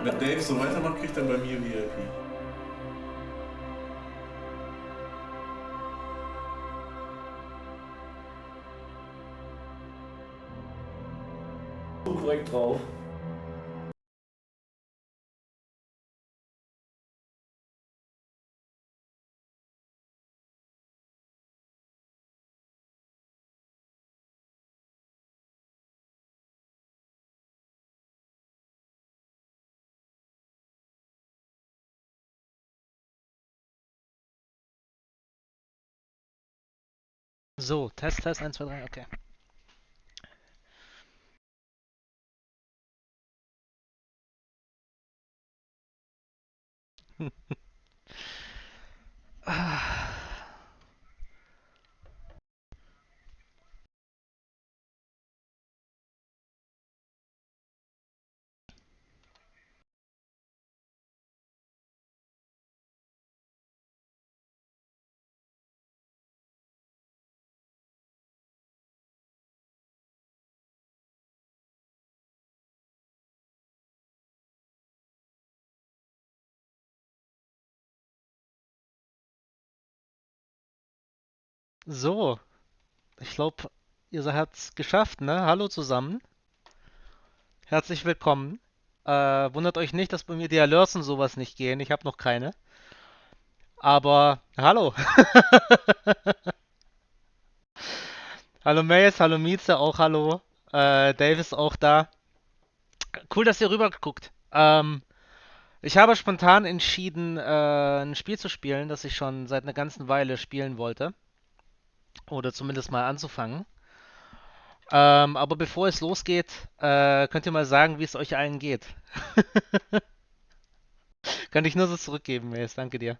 Wenn Dave so weitermacht, kriegt er bei mir VIP. Korrekt drauf. So, Test, Test, 1, 2, 3, okay. So, ich glaube, ihr habt's geschafft, ne? Hallo zusammen. Herzlich willkommen. Wundert euch nicht, dass bei mir die Alerts und sowas nicht gehen. Ich habe noch keine. Aber hallo. Hallo Mace, hallo Mieze, auch hallo. Dave ist auch da. Cool, dass ihr rüberguckt. Ich habe spontan entschieden, ein Spiel zu spielen, das ich schon seit einer ganzen Weile spielen wollte. Oder zumindest mal anzufangen. Aber bevor es losgeht, könnt ihr mal sagen, wie es euch allen geht. Kann ich nur so zurückgeben, Mace. Danke dir.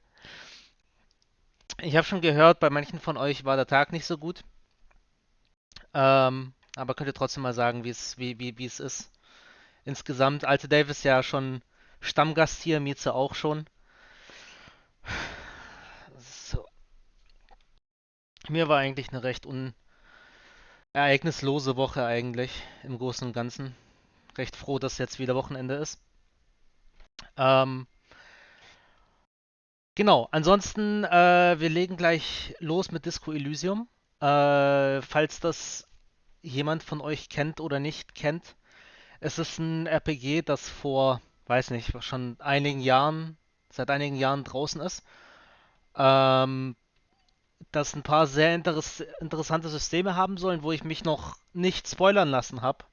Ich habe schon gehört, bei manchen von euch war der Tag nicht so gut. Aber könnt ihr trotzdem mal sagen, wie es ist. Insgesamt, alte Dave ist ja schon Stammgast hier, Mieze auch schon. So. Mir war eigentlich eine recht ereignislose Woche eigentlich, im Großen und Ganzen. Recht froh, dass jetzt wieder Wochenende ist. Ähm, genau, ansonsten, wir legen gleich los mit Disco Elysium. Falls das jemand von euch kennt oder nicht kennt, es ist ein RPG, das vor, weiß nicht, schon seit einigen Jahren draußen ist. Ähm, das ein paar sehr interessante Systeme haben sollen, wo ich mich noch nicht spoilern lassen habe,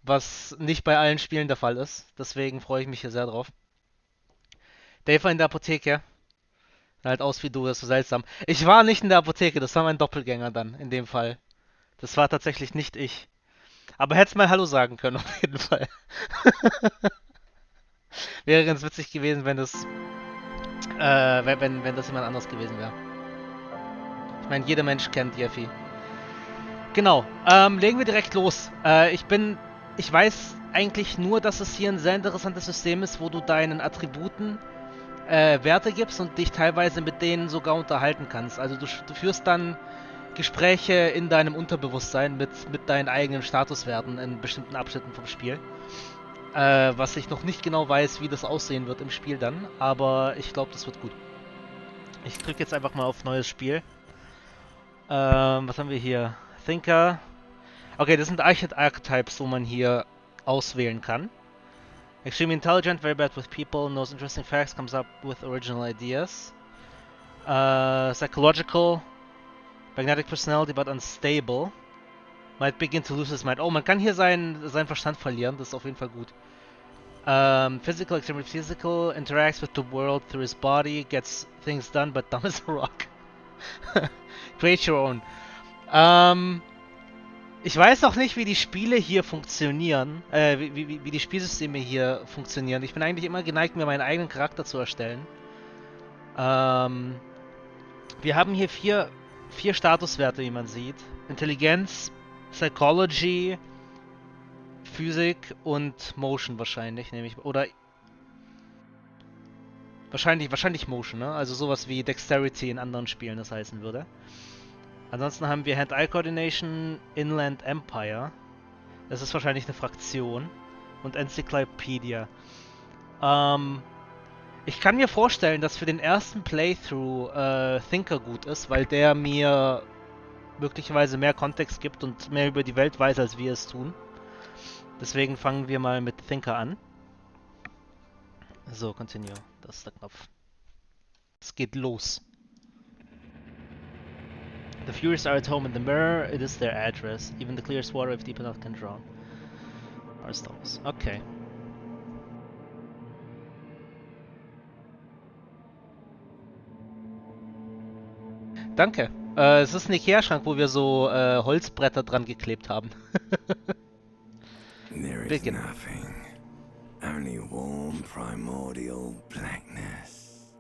was nicht bei allen Spielen der Fall ist. Deswegen freue ich mich hier sehr drauf. Dave war in der Apotheke. Halt aus wie du, das ist so seltsam. Ich war nicht in der Apotheke, das war mein Doppelgänger dann, in dem Fall. Das war tatsächlich nicht ich. Aber hättest mal Hallo sagen können, auf jeden Fall. Wäre ganz witzig gewesen, wenn das jemand anderes gewesen wäre. Ich meine, jeder Mensch kennt Jeffy. Genau, legen wir direkt los. Ich weiß eigentlich nur, dass es hier ein sehr interessantes System ist, wo du deinen Attributen Werte gibst und dich teilweise mit denen sogar unterhalten kannst. Also du führst dann Gespräche in deinem Unterbewusstsein mit deinen eigenen Statuswerten in bestimmten Abschnitten vom Spiel. Was ich noch nicht genau weiß, wie das aussehen wird im Spiel dann, aber ich glaube, das wird gut. Ich drücke jetzt einfach mal auf neues Spiel. Was haben wir hier? Thinker. Okay, das sind Archetypes, wo man hier auswählen kann. Extremely intelligent, very bad with people, knows interesting facts, comes up with original ideas. Psychological, magnetic personality but unstable. Might begin to lose his mind. Oh, man kann hier seinen Verstand verlieren, das ist auf jeden Fall gut. Physical, extremely physical, interacts with the world through his body, gets things done, but dumb as a rock. Create your own. Ich weiß auch nicht, wie die Spiele hier funktionieren, wie die Spielsysteme hier funktionieren. Ich bin eigentlich immer geneigt, mir meinen eigenen Charakter zu erstellen. Wir haben hier vier Statuswerte, wie man sieht. Intelligenz, Psychology, Physik und Motion wahrscheinlich, nehme ich. Oder wahrscheinlich Motion, ne? Also sowas wie Dexterity in anderen Spielen das heißen würde. Ansonsten haben wir Hand-Eye Coordination, Inland Empire. Das ist wahrscheinlich eine Fraktion. und Encyclopedia. Ich kann mir vorstellen, dass für den ersten Playthrough Thinker gut ist, weil der mir möglicherweise mehr Kontext gibt und mehr über die Welt weiß, als wir es tun. Deswegen fangen wir mal mit Thinker an. So, continue. Das ist der Knopf. Es geht los. The Furies are at home in the mirror. It is their address. Even the clearest water, if deep enough, can drown. Our stars. Okay. Danke. Es ist ein Ikea-Schrank, wo wir so Holzbretter dran geklebt haben. There is Begin. nothing. Only warm primordial blackness.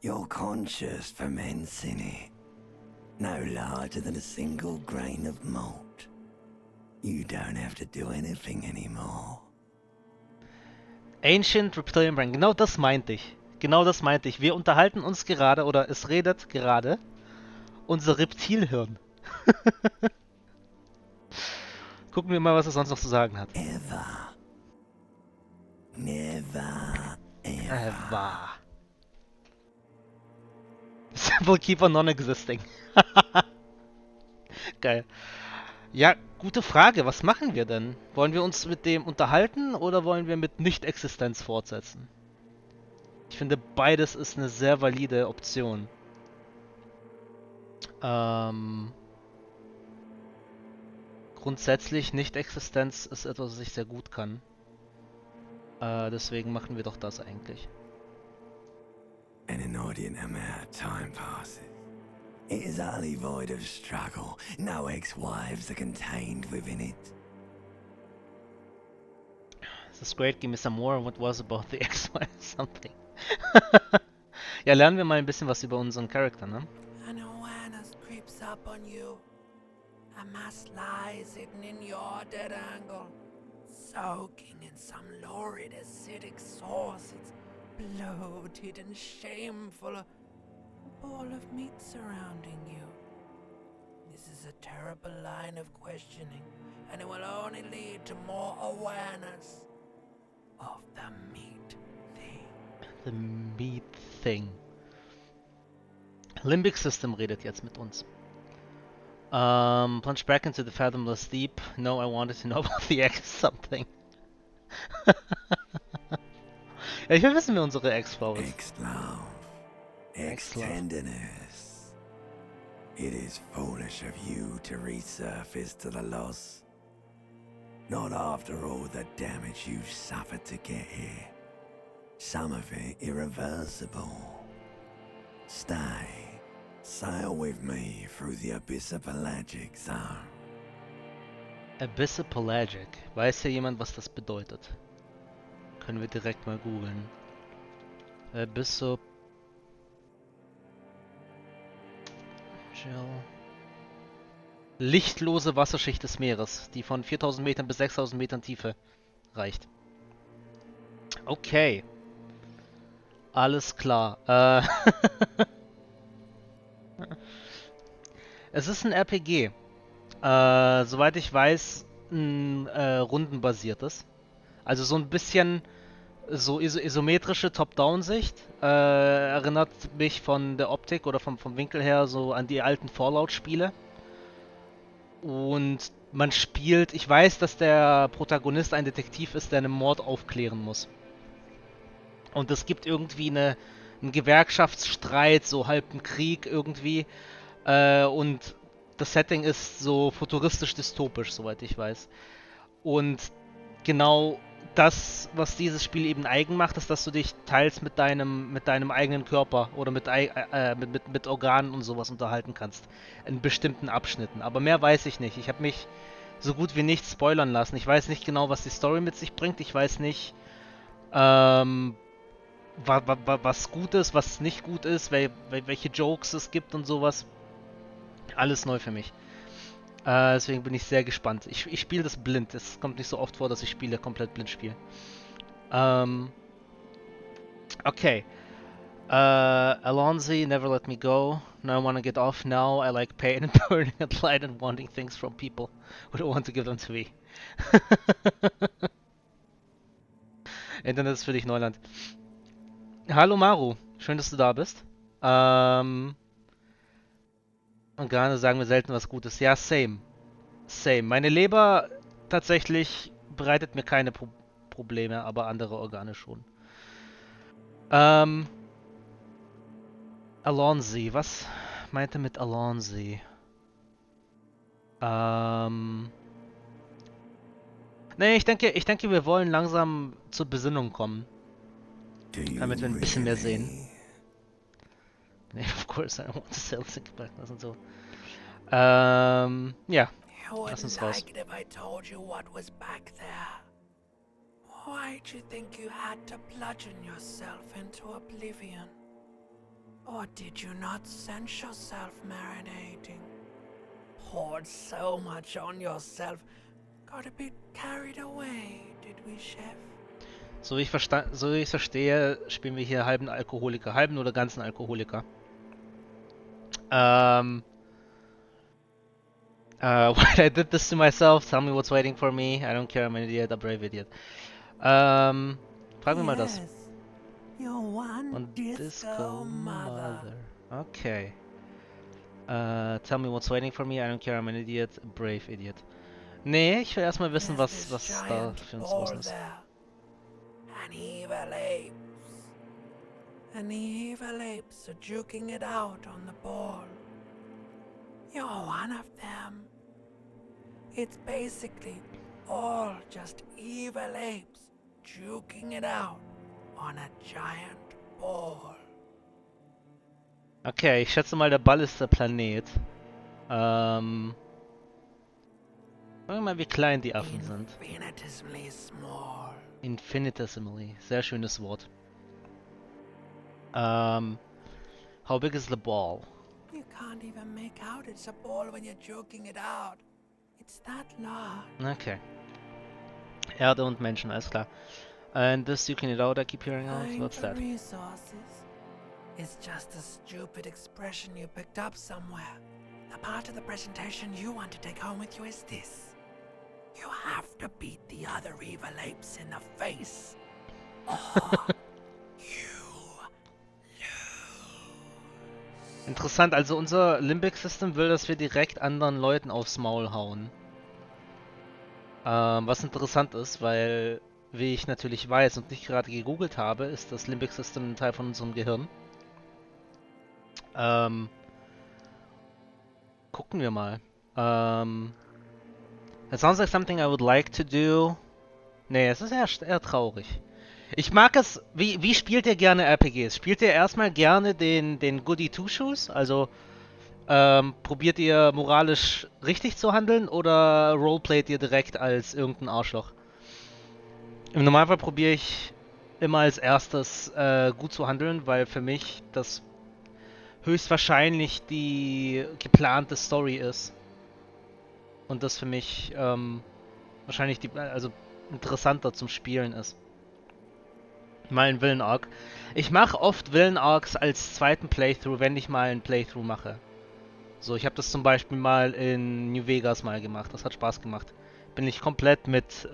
Your conscious ferments in it. No larger than a single grain of malt. You don't have to do anything anymore. Ancient Reptilian Brain. Genau das meinte ich. Genau das meinte ich. Wir unterhalten uns gerade, oder es redet gerade, unser Reptilhirn. Gucken wir mal, was er sonst noch zu sagen hat. Ever. Never. Ever. Ever. Simple keep on non-existing. Geil. Ja, gute Frage. Was machen wir denn? Wollen wir uns mit dem unterhalten oder wollen wir mit Nicht-Existenz fortsetzen? Ich finde, beides ist eine sehr valide Option. Grundsätzlich Nicht-Existenz ist etwas, was ich sehr gut kann. Deswegen machen wir doch das eigentlich. An inordinate amount of time passes. It is utterly void of struggle. No ex-wives are contained within it. This is great. Give me some more. What was about the X-Men something? Ja, lernen wir mal ein bisschen was über unseren Charakter, ne? An awareness creeps up on you. A mass lies hidden in your dead angle, soaking in some lurid acidic sauce. It's bloated and shameful. A ball of meat surrounding you. This is a terrible line of questioning, and it will only lead to more awareness of the meat thing. The Meat Thing. Limbic System redet jetzt mit uns. Plunge back into the fathomless deep. No, I wanted to know about the X something. Ja, ich will wissen, wer unsere Ex-Frau ist. Ex-love. Ex-tenderness. It is foolish of you to resurface to the loss. Not after all the damage you've suffered to get here. Some of it irreversible. Stay. Sail with me through the abyssopelagic zone. Abyssopelagic. Weiß ja jemand, was das bedeutet? Können wir direkt mal googeln. Abyssopelagic. Lichtlose Wasserschicht des Meeres, die von 4000 Metern bis 6000 Metern Tiefe reicht. Okay. Alles klar. Es ist ein RPG. Soweit ich weiß, ein rundenbasiertes. Also so ein bisschen so isometrische Top-Down-Sicht. Erinnert mich von der Optik oder vom Winkel her so an die alten Fallout-Spiele. Und man spielt, ich weiß, dass der Protagonist ein Detektiv ist, der einen Mord aufklären muss. Und es gibt irgendwie einen Gewerkschaftsstreit, so halb ein Krieg irgendwie. Und das Setting ist so futuristisch-dystopisch, soweit ich weiß. Und genau das, was dieses Spiel eben eigen macht, ist, dass du dich teils mit deinem eigenen Körper oder mit Organen und sowas unterhalten kannst. In bestimmten Abschnitten. Aber mehr weiß ich nicht. Ich habe mich so gut wie nicht spoilern lassen. Ich weiß nicht genau, was die Story mit sich bringt. Ich weiß nicht, was gut ist, was nicht gut ist, welche Jokes es gibt und sowas. Alles neu für mich. Deswegen bin ich sehr gespannt. Ich spiele das blind. Es kommt nicht so oft vor, dass ich Spiele komplett blind spiele. Okay. Alonzi, never let me go. No, I wanna get off now. I like pain and burning at light and wanting things from people who don't want to give them to me. Internet ist für dich Neuland. Hallo Maru, schön, dass du da bist. Und gerade sagen wir selten was Gutes. Ja, same. Same. Meine Leber tatsächlich bereitet mir keine Probleme, aber andere Organe schon. Alonzi, was meint er mit Alonzi? Nee, ich denke, wir wollen langsam zur Besinnung kommen, Do you damit wir ein bisschen mehr sehen. really? Nee, of course, I don't want to sell sick das und so. Ja, You lass wouldn't uns raus. like it if I told you what was back there. Why'd you think you had to bludgeon yourself into oblivion? Or did you not sense yourself marinating? Poured so much on yourself. Got a bit carried away, did we, Chef? So wie ich verstehe, spielen wir hier halben Alkoholiker, halben oder ganzen Alkoholiker. Why I did this to myself? Tell me what's waiting for me. I don't care, I'm an idiot, a brave idiot. Fragen wir mal das. Your one Und disco mother. Okay. Tell me what's waiting for me. I don't care, I'm an idiot, a brave idiot. Nee, ich will erstmal wissen, There's was this da giant für uns ball los ist. there. And evil apes. And the evil apes are juking it out on the ball. You're one of them. It's basically all just evil apes juking it out on a giant ball. Okay, ich schätze mal, der Ball ist der Planet. Sagen wir mal, wie klein die Affen sind. Infinitesimally small. Infinitesimally. Sehr schönes Wort. How big is the ball? You can't even make out it's a ball when you're joking it out. It's that large. Okay. Erde und Menschen, alles klar. And this you can it out, I keep hearing out. Dying What's for that? resources. It's just a stupid expression you picked up somewhere. The part of the presentation you want to take home with you is this. You have to beat the other evil apes in the face. Or you lose. Interessant, also unser Limbic System will, dass wir direkt anderen Leuten aufs Maul hauen. Was interessant ist, weil, wie ich natürlich weiß und nicht gerade gegoogelt habe, ist das Limbic System ein Teil von unserem Gehirn. Gucken wir mal. It sounds like something I would like to do. Nee, es ist eher traurig. Ich mag es. Wie spielt ihr gerne RPGs? Spielt ihr erstmal gerne den Goody Two-Shoes? Also, probiert ihr moralisch richtig zu handeln oder roleplayt ihr direkt als irgendein Arschloch? Im Normalfall probiere ich immer als erstes gut zu handeln, weil für mich das höchstwahrscheinlich die geplante Story ist. Und das für mich wahrscheinlich also interessanter zum Spielen ist. Mal ein Villain-Arc. Ich mache oft Villain-Arcs als zweiten Playthrough, wenn ich mal einen Playthrough mache. So, ich habe das zum Beispiel mal in New Vegas mal gemacht. Das hat Spaß gemacht. Bin ich komplett mit,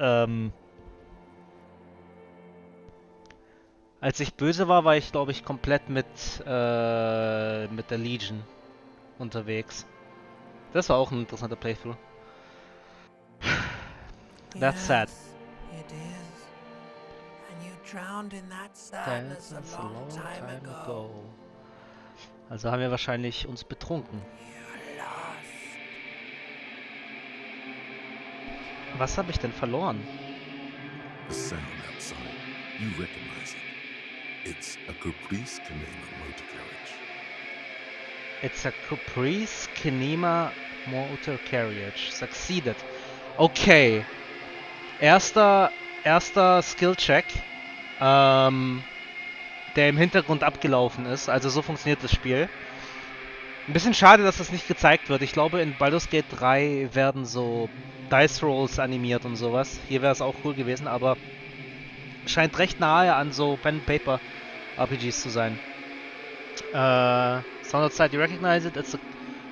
als ich böse war ich, glaube ich, komplett mit der Legion unterwegs. Das war auch ein interessanter Playthrough. That's sad. Yes, it is. And you drowned in that sadness That's a long time ago. Also haben wir wahrscheinlich uns betrunken. You lost. Was habe ich denn verloren? The sound outside. You recognize it. It's a Caprice Canema motor carriage. It's a Caprice Kinema Motor Carriage. Succeeded. Okay. Erster Skill-Check, der im Hintergrund abgelaufen ist. Also so funktioniert das Spiel. Ein bisschen schade, dass das nicht gezeigt wird. Ich glaube, in Baldur's Gate 3 werden so Dice Rolls animiert und sowas. Hier wäre es auch cool gewesen, aber scheint recht nahe an so Pen-and-Paper RPGs zu sein. Sound outside, you recognize it? It's a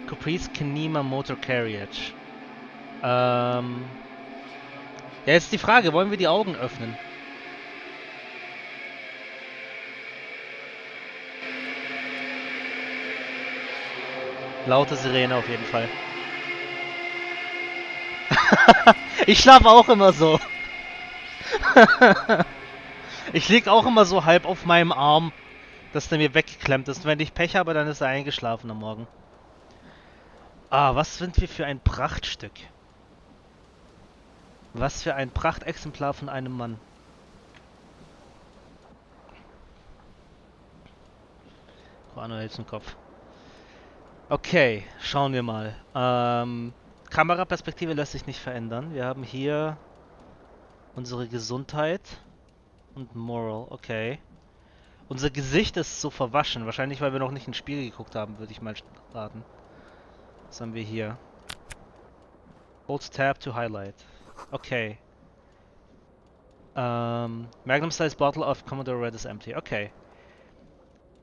Caprice Kinema Motor Carriage. Ja, jetzt die Frage, wollen wir die Augen öffnen? Laute Sirene auf jeden Fall. Ich schlafe auch immer so. Ich lieg auch immer so halb auf meinem Arm, dass der mir weggeklemmt ist. Und wenn ich Pech habe, dann ist er eingeschlafen am Morgen. Ah, was sind wir für ein Prachtstück. Was für ein Prachtexemplar von einem Mann. Guano hält's im Kopf. Okay, schauen wir mal. Kameraperspektive lässt sich nicht verändern. Wir haben hier unsere Gesundheit und Moral. Okay. Unser Gesicht ist so verwaschen. Wahrscheinlich, weil wir noch nicht ins Spiel geguckt haben, würde ich mal raten. Was haben wir hier? Hold Tab to highlight. Okay. Magnum Size Bottle of Commodore Red is empty. Okay.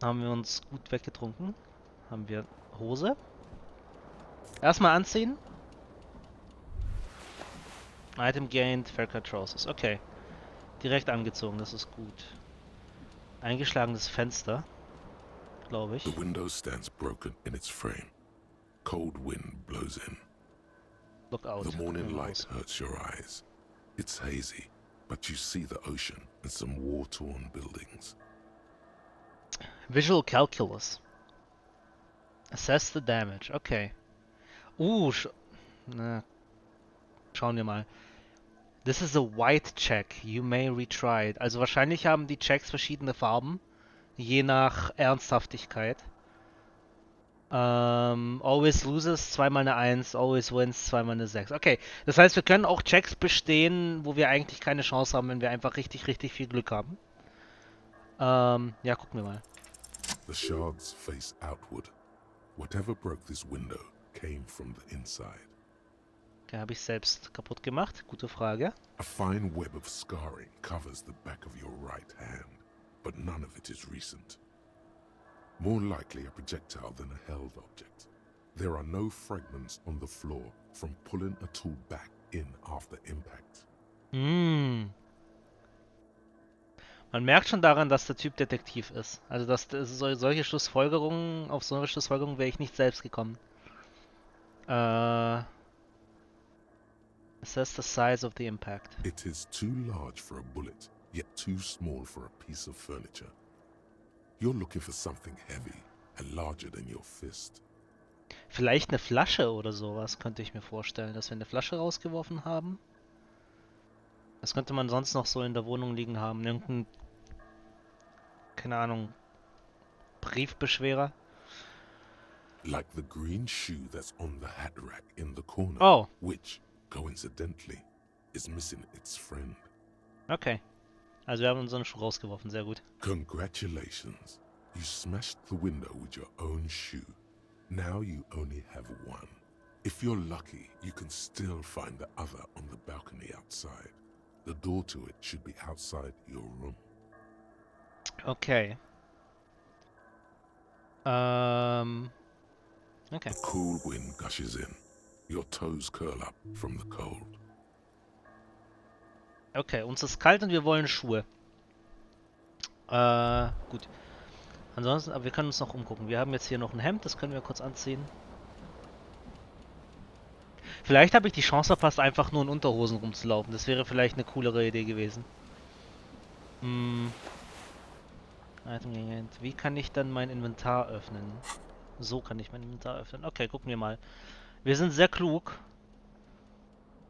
Haben wir uns gut weggetrunken. Haben wir Hose. Erstmal anziehen. Item gained, Faircut Trousers. Okay. Direkt angezogen, das ist gut. Eingeschlagenes Fenster. Glaube ich. The window stands broken in its frame. Cold wind blows in. Look out. The morning Gucken wir light raus. hurts your eyes. It's hazy, but you see the ocean and some war-torn buildings. Visual Calculus. Assess the damage. Okay. Na, schauen wir mal. This is a white check. You may retry it. Also wahrscheinlich haben die Checks verschiedene Farben. Je nach Ernsthaftigkeit. Always loses, zweimal eine 1. Always wins, zweimal eine 6. Okay, das heißt, wir können auch Checks bestehen, wo wir eigentlich keine Chance haben, wenn wir einfach richtig, richtig viel Glück haben. Ja, gucken wir mal. The shards face outward. Whatever broke this window came from the inside. Okay, habe ich selbst kaputt gemacht? Gute Frage. A fine web of scarring covers the back of your right hand, but none of it is recent. More likely a projectile than a held object. There are no fragments on the floor from pulling a tool back in after impact. Man merkt schon daran, dass der Typ Detektiv ist. Also solche Schlussfolgerungen, auf solche Schlussfolgerungen wäre ich nicht selbst gekommen. Assess the size of the impact. It is too large for a bullet, yet too small for a piece of furniture. You're looking for something heavy and larger than your fist. Vielleicht eine Flasche oder sowas, könnte ich mir vorstellen, dass wir eine Flasche rausgeworfen haben. Was könnte man sonst noch so in der Wohnung liegen haben? Irgendein, keine Ahnung, Briefbeschwerer? Like the green shoe that's on the hat rack in the corner, Oh, which, coincidentally, is missing its friend. okay. Also wir haben unseren Schuh rausgeworfen, sehr gut. Congratulations. You smashed the window with your own shoe. Now you only have one. If you're lucky, you can still find the other on the balcony outside. The door to it should be outside your room. Okay. Okay. A cool wind gushes in. Your toes curl up from the cold. Okay, uns ist kalt und wir wollen Schuhe. Gut. Ansonsten, aber wir können uns noch umgucken. Wir haben jetzt hier noch ein Hemd, das können wir kurz anziehen. Vielleicht habe ich die Chance verpasst, einfach nur in Unterhosen rumzulaufen. Das wäre vielleicht eine coolere Idee gewesen. Wie kann ich dann mein Inventar öffnen? So kann ich mein Inventar öffnen. Okay, gucken wir mal. Wir sind sehr klug.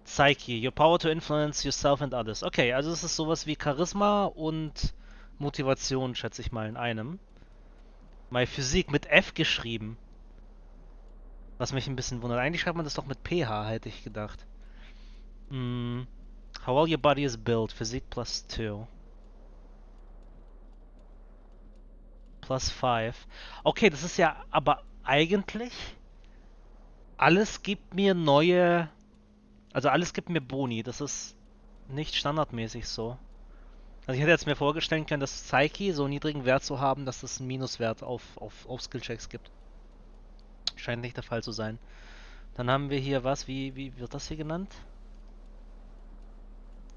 Psyche, your power to influence yourself and others. Okay, also es ist sowas wie Charisma und Motivation, schätze ich mal, in einem. My Physik mit F geschrieben. Was mich ein bisschen wundert. Eigentlich schreibt man das doch mit PH, hätte ich gedacht. How well your body is built. Physik plus 2. Plus 5. Okay, das ist ja aber eigentlich... Alles gibt mir neue... Also alles gibt mir Boni. Das ist nicht standardmäßig so. Also ich hätte jetzt mir vorstellen können, dass Psyche so einen niedrigen Wert zu haben, dass es einen Minuswert auf Skillchecks gibt. Scheint nicht der Fall zu sein. Dann haben wir hier was, wie wird das hier genannt?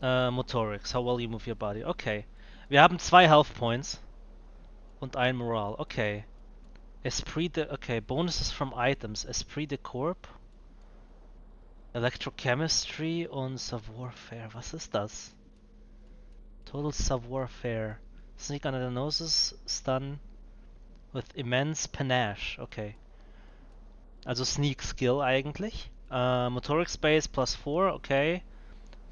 Motorics, how well you move your body. Okay. Wir haben 2 Health Points und 1 Moral. Okay. Esprit de... Okay, bonuses from items. Esprit de Corp. Electrochemistry und Savoir-Faire. Was ist das? Total Savoir-Faire. Sneak under the noses, stun with immense panache. Okay. Also Sneak Skill eigentlich. Motoric Space plus 4, okay.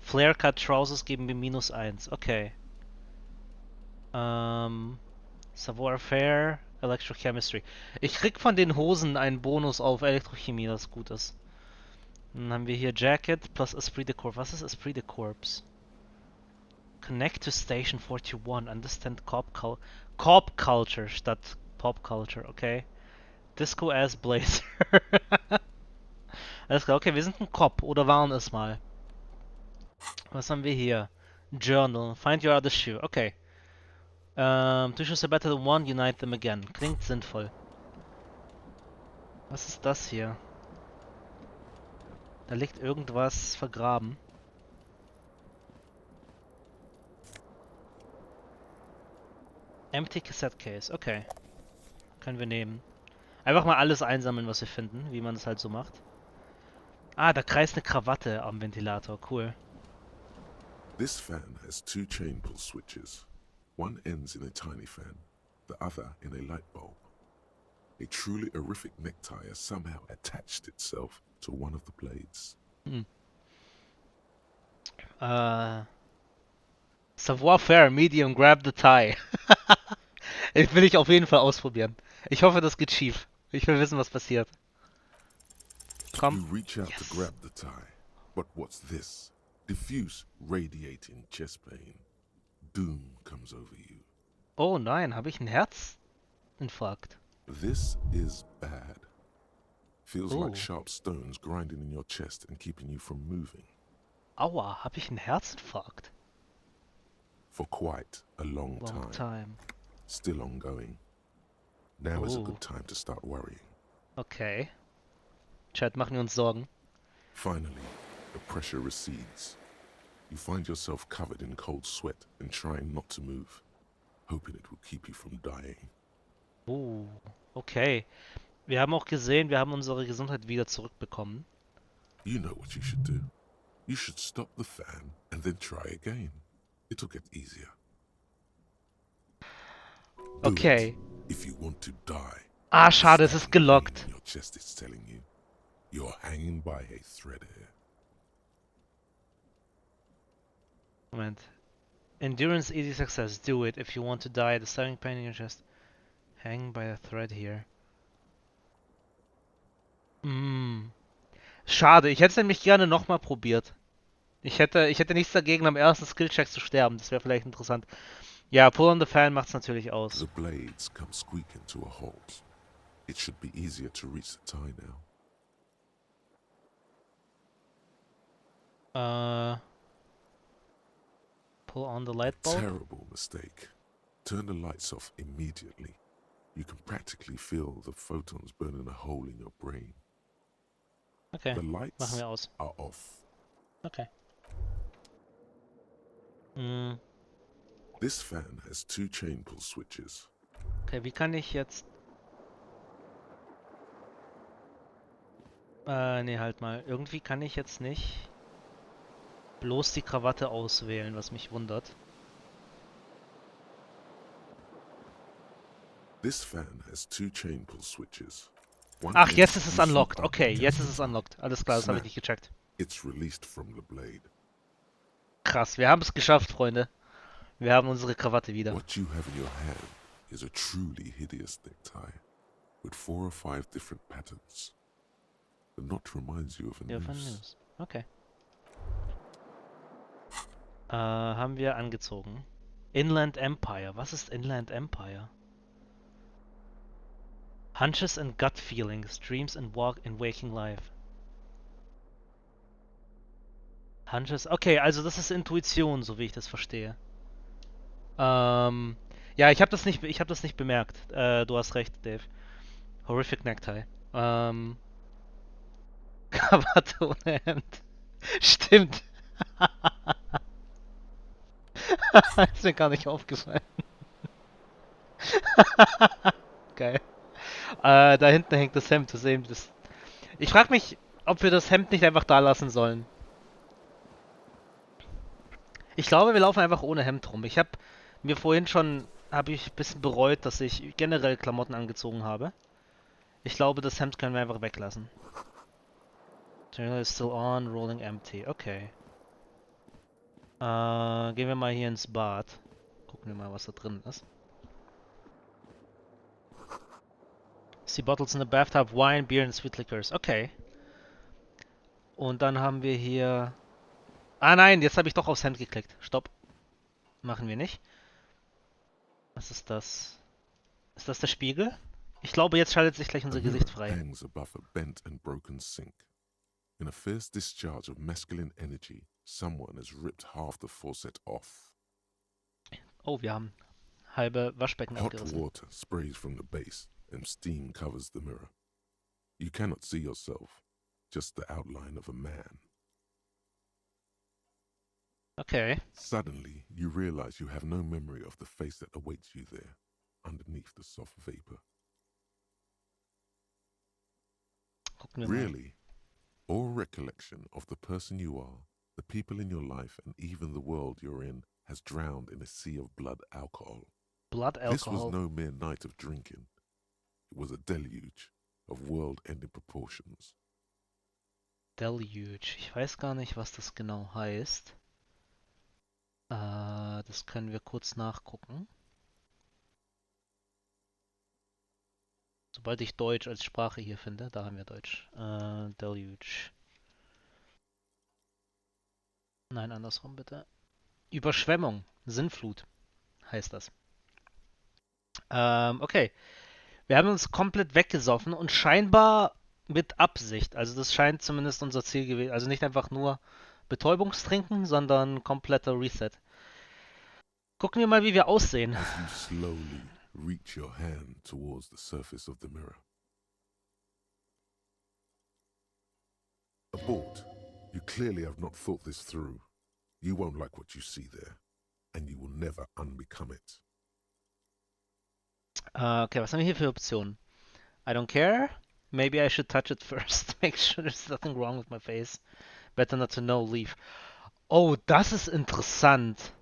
Flare Cut Trousers geben mir -1, okay. Savoir-Faire, Electrochemistry. Ich krieg von den Hosen einen Bonus auf Elektrochemie, das gut ist. Dann haben wir hier Jacket plus Esprit de Corps. Was ist Esprit de Corps? Connect to Station 41. Understand Corp Culture statt Pop Culture, okay. Disco Ass Blazer. Alles klar, okay, wir sind ein Cop oder waren es mal. Was haben wir hier? Journal. Find your other shoe. Okay. Two shoes are better than one, unite them again. Klingt sinnvoll. Was ist das hier? Da liegt irgendwas vergraben. Empty Cassette Case. Okay. Können wir nehmen. Einfach mal alles einsammeln, was wir finden, wie man es halt so macht. Ah, da kreist eine Krawatte am Ventilator. Cool. This fan has 2 chain pull switches. One ends in a tiny fan, the other in a light bulb. A truly horrific necktie has somehow attached itself to one of the blades. Savoir-Faire, Medium, grab the tie. Ich will ich auf jeden Fall ausprobieren. Ich hoffe, das geht schief. Ich will wissen, was passiert. Komm. You reach out Yes. to grab the tie, but what's this? Diffuse, radiating chest pain. Doom comes over you. Oh nein, habe ich einen Herzinfarkt? This is bad. Feels Ooh. like sharp stones grinding in your chest and keeping you from moving. Aua, habe ich einen Herzinfarkt? For quite a long Long time. Still ongoing. Now is a Ooh. good time to start worrying. Okay. Chat, machen wir uns Sorgen. Finally, the pressure recedes. You find yourself covered in cold sweat and trying not to move, hoping it will keep you from dying. Okay. Wir haben auch gesehen, wir haben unsere Gesundheit wieder zurückbekommen. You know what you should do. You should stop the fan and then try again. It'll get easier. Do Okay. it if you want to die. Ah, schade, es ist Stabbing pain gelockt. in your chest is telling you you're hanging by a thread here. Moment. Endurance, easy success. Do it if you want to die. The stabbing pain in your chest. Hang by a thread here. Schade, ich hätte es nämlich gerne nochmal probiert. Ich hätte nichts dagegen, am ersten Skillcheck zu sterben. Das wäre vielleicht interessant. Ja, Pull on the Fan macht's natürlich aus. The blades come squeaking to a halt. It should be easier to reach the tie now. Pull on the light bulb. Terrible mistake. Turn the lights off immediately. You can practically feel the photons burning a hole in your brain. Okay, The machen lights wir aus. are off. Okay. This fan has 2 chain pull switches. Okay, wie kann ich jetzt... Nee, halt mal. Irgendwie kann ich jetzt nicht bloß die Krawatte auswählen, was mich wundert. This fan has 2 chain pull switches. One Ach, ends jetzt ist es loosely unlocked. up Okay, against jetzt the ist es tie. unlocked. Alles klar, das habe ich Snap. nicht gecheckt. It's released from the blade. Krass, wir haben es geschafft, Freunde. Wir haben unsere Krawatte wieder. What you have in your hand is a truly hideous necktie with 4 or 5 different patterns. The knot reminds you of a Ja, von noose. News. Okay. Haben wir angezogen. Inland Empire. Was ist Inland Empire? Hunches and gut feelings, dreams and walk in waking life. Hunches. Okay, also das ist Intuition, so wie ich das verstehe. Ja, ich habe das nicht bemerkt. Du hast recht, Dave. Horrific Necktie. Krawatte ohne Hemd. Stimmt. Ist mir gar nicht aufgefallen. Geil. Da hinten hängt das Hemd. Das eben das. Ich frage mich, ob wir das Hemd nicht einfach da lassen sollen. Ich glaube, wir laufen einfach ohne Hemd rum. Ich habe mir vorhin schon, habe ich ein bisschen bereut, dass ich generell Klamotten angezogen habe. Ich glaube, das Hemd können wir einfach weglassen. Turner is still on, rolling empty. Okay. Gehen wir mal hier ins Bad. Gucken wir mal, was da drin ist. See bottles in the bathtub, wine, beer and sweet liquors. Okay. Und dann haben wir hier... Ah nein, jetzt habe ich doch aufs Hemd geklickt. Stopp. Machen wir nicht. Was ist das? Ist das der Spiegel? Ich glaube, jetzt schaltet sich gleich A unser mirror Gesicht frei. hangs above a bent and broken sink. In a fierce discharge of masculine energy, someone has ripped half the faucet off. Oh, wir haben halbe Waschbecken Hot abgerissen. water sprays from the base, and steam covers the mirror. You cannot see yourself, just the outline of a man. Okay. Suddenly, you realize you have no memory of the face that awaits you there, underneath the soft vapor. Gucken wir mal. Really, all recollection of the person you are, the people in your life, and even the world you're in has drowned in a sea of blood alcohol. Blood This was Alcohol. no mere night of drinking. It was a deluge of world-ending proportions. Deluge. Ich weiß gar nicht, was das genau heißt. Das können wir kurz nachgucken. Sobald ich Deutsch als Sprache hier finde, da haben wir Deutsch. Deluge. Nein, andersrum bitte. Überschwemmung. Sinnflut heißt das. Okay. Wir haben uns komplett weggesoffen und scheinbar mit Absicht. Also das scheint zumindest unser Ziel gewesen. Also nicht einfach nur Betäubungstrinken, sondern kompletter Reset. Gucken wir mal, wie wir aussehen. As you slowly reach your hand towards the surface of the mirror. Abort. You clearly have not thought this through. You won't like what you see there, and you will never unbecome it. Okay, was haben wir hier für Optionen? I don't care. Maybe I should touch it first. Make sure there's nothing wrong with my face. Better not to know, leave. Oh, das ist interessant.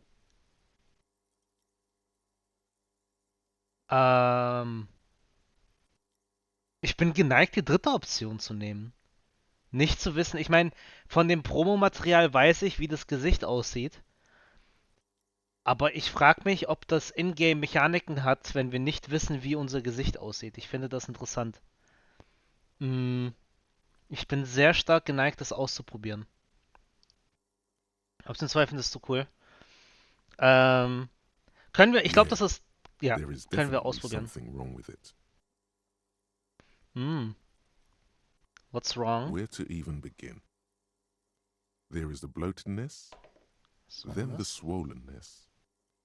Ich bin geneigt, die dritte Option zu nehmen. Nicht zu wissen, ich meine, von dem Promomaterial weiß ich, wie das Gesicht aussieht. Aber ich frage mich, ob das Ingame Mechaniken hat, wenn wir nicht wissen, wie unser Gesicht aussieht. Ich finde das interessant. Ich bin sehr stark geneigt, das auszuprobieren. Ausnahmsweise findest du cool. Können wir, ich glaube, das ist, ja, There is können wir definitely ausprobieren. something wrong with it. What's wrong? Where to even begin? There is the bloatedness, then the swollenness.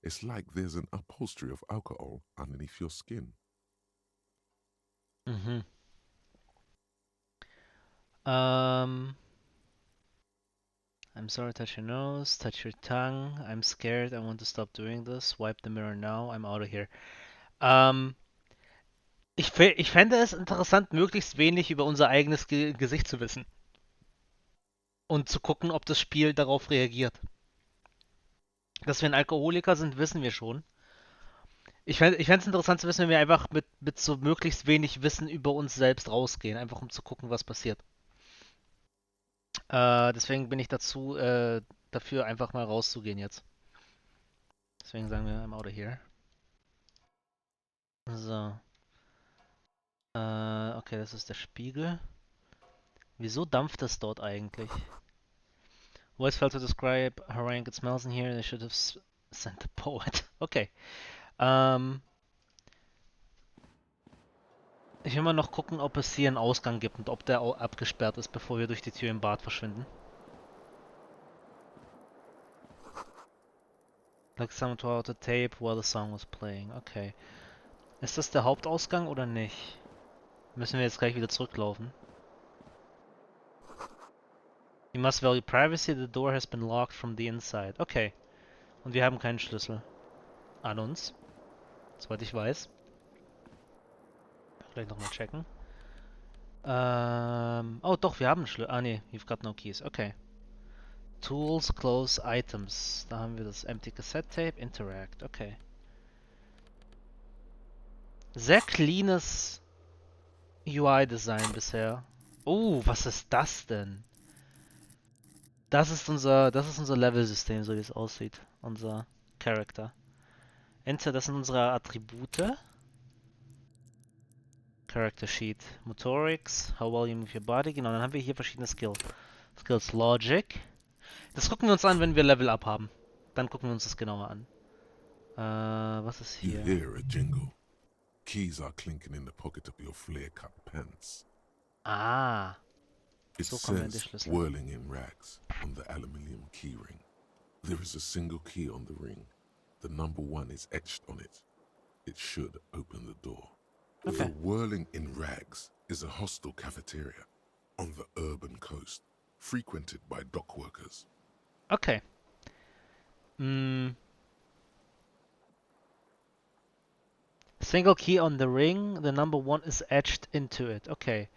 It's like there's an upholstery of alcohol underneath your skin. I'm sorry, touch your nose, touch your tongue. I'm scared, I want to stop doing this. Wipe the mirror now, I'm out of here. Ich fände es interessant, möglichst wenig über unser eigenes Gesicht zu wissen. Und zu gucken, ob das Spiel darauf reagiert. Dass wir ein Alkoholiker sind, wissen wir schon. Ich fände es interessant zu wissen, wenn wir einfach mit so möglichst wenig Wissen über uns selbst rausgehen. Einfach um zu gucken, was passiert. Deswegen bin ich dafür einfach mal rauszugehen jetzt. Deswegen sagen wir, I'm out of here. So. Okay, das ist der Spiegel. Wieso dampft es dort eigentlich? Voice failed to describe how rank it smells in here. They should have sent a poet. Okay. Ich will mal noch gucken, ob es hier einen Ausgang gibt und ob der abgesperrt ist, bevor wir durch die Tür im Bad verschwinden. Like someone tore out the tape while the song was playing. Okay. Ist das der Hauptausgang oder nicht? Müssen wir jetzt gleich wieder zurücklaufen? You must value privacy. The door has been locked from the inside. Okay. Und wir haben keinen Schlüssel. An uns. Soweit ich weiß. Vielleicht nochmal checken. Oh doch, wir haben einen Schlüssel. Ah ne, you've got no keys. Okay. Tools, Close, Items. Da haben wir das Empty Cassette Tape, Interact. Okay. Sehr cleanes UI-Design bisher. Oh, was ist das denn? Das ist unser Level-System, so wie es aussieht. Unser Character. Enter, das sind unsere Attribute. Character Sheet. Motorics, how well you move your body. Genau, dann haben wir hier verschiedene Skills. Logic. Das gucken wir uns an, wenn wir Level Up haben. Dann gucken wir uns das genauer an. Was ist You hier? hear a jingle. Keys are clinking in the pocket of your flare-cut pants. Ah. It So kommen wir an die says Schlüssel. whirling in rags on the aluminium keyring. There is a single key on the ring. The number 1 is etched on it. It should open the door. Okay. The whirling in rags is a hostel cafeteria on the urban coast, frequented by dock workers. Okay. Mm. Single key on the ring. The number 1 is etched into it. Okay.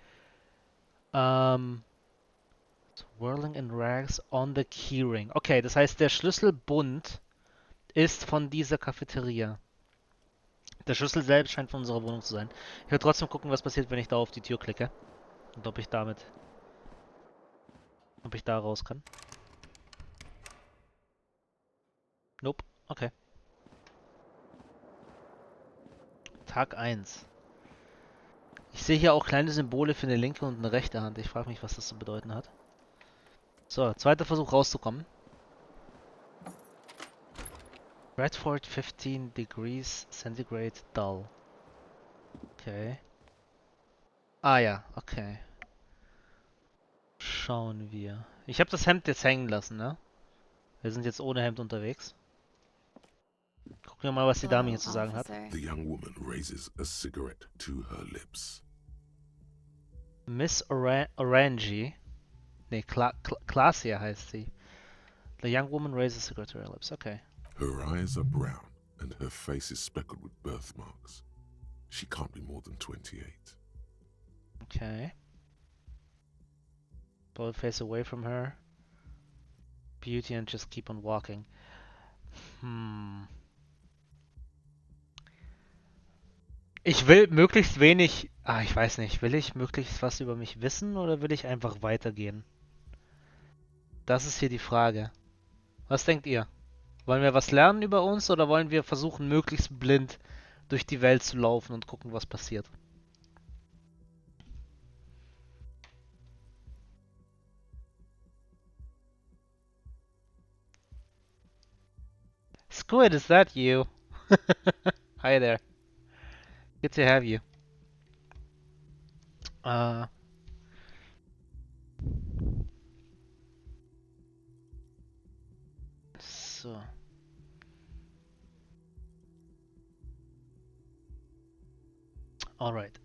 Whirling in rags on the keyring. Okay, das heißt, der Schlüsselbund ist von dieser Cafeteria. Der Schlüssel selbst scheint von unserer Wohnung zu sein. Ich werde trotzdem gucken, was passiert, wenn ich da auf die Tür klicke. Und ob ich da raus kann. Nope. Okay. Tag 1. Ich sehe hier auch kleine Symbole für eine linke und eine rechte Hand. Ich frage mich, was das zu bedeuten hat. So, zweiter Versuch rauszukommen. Redford 15 degrees centigrade dull. Okay. Ah ja, okay. Schauen wir. Ich habe das Hemd jetzt hängen lassen, ne? Wir sind jetzt ohne Hemd unterwegs. Gucken wir mal, was die Dame hier zu sagen hat. The young woman raises a cigarette to her lips. Miss Orangi. Ne, Classia heißt sie. The young woman raises a cigarette to her lips. Okay. Her eyes are brown and her face is speckled with birthmarks. She can't be more than 28. Okay. Pull the face away from her. Beauty and just keep on walking. Ich will möglichst wenig... ich weiß nicht. Will ich möglichst was über mich wissen oder will ich einfach weitergehen? Das ist hier die Frage. Was denkt ihr? Wollen wir was lernen über uns oder wollen wir versuchen, möglichst blind durch die Welt zu laufen und gucken, was passiert? Squid, is that you? Hi there. Good to have you. So. Alright.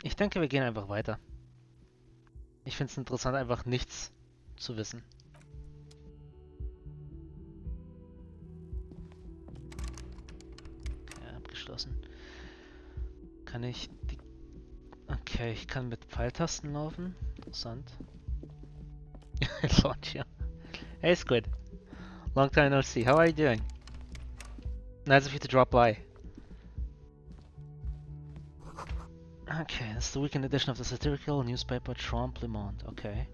Ich denke, wir gehen einfach weiter. Ich finde es interessant, einfach nichts zu wissen. Okay, abgeschlossen. Kann ich die... Okay, ich kann mit Pfeiltasten laufen. Interessant. Launch, ja. Hey Squid. Long time no see. How are you doing? Nice of you to drop by. Okay, that's the weekend edition of the satirical newspaper Trompe Le Monde. Okay.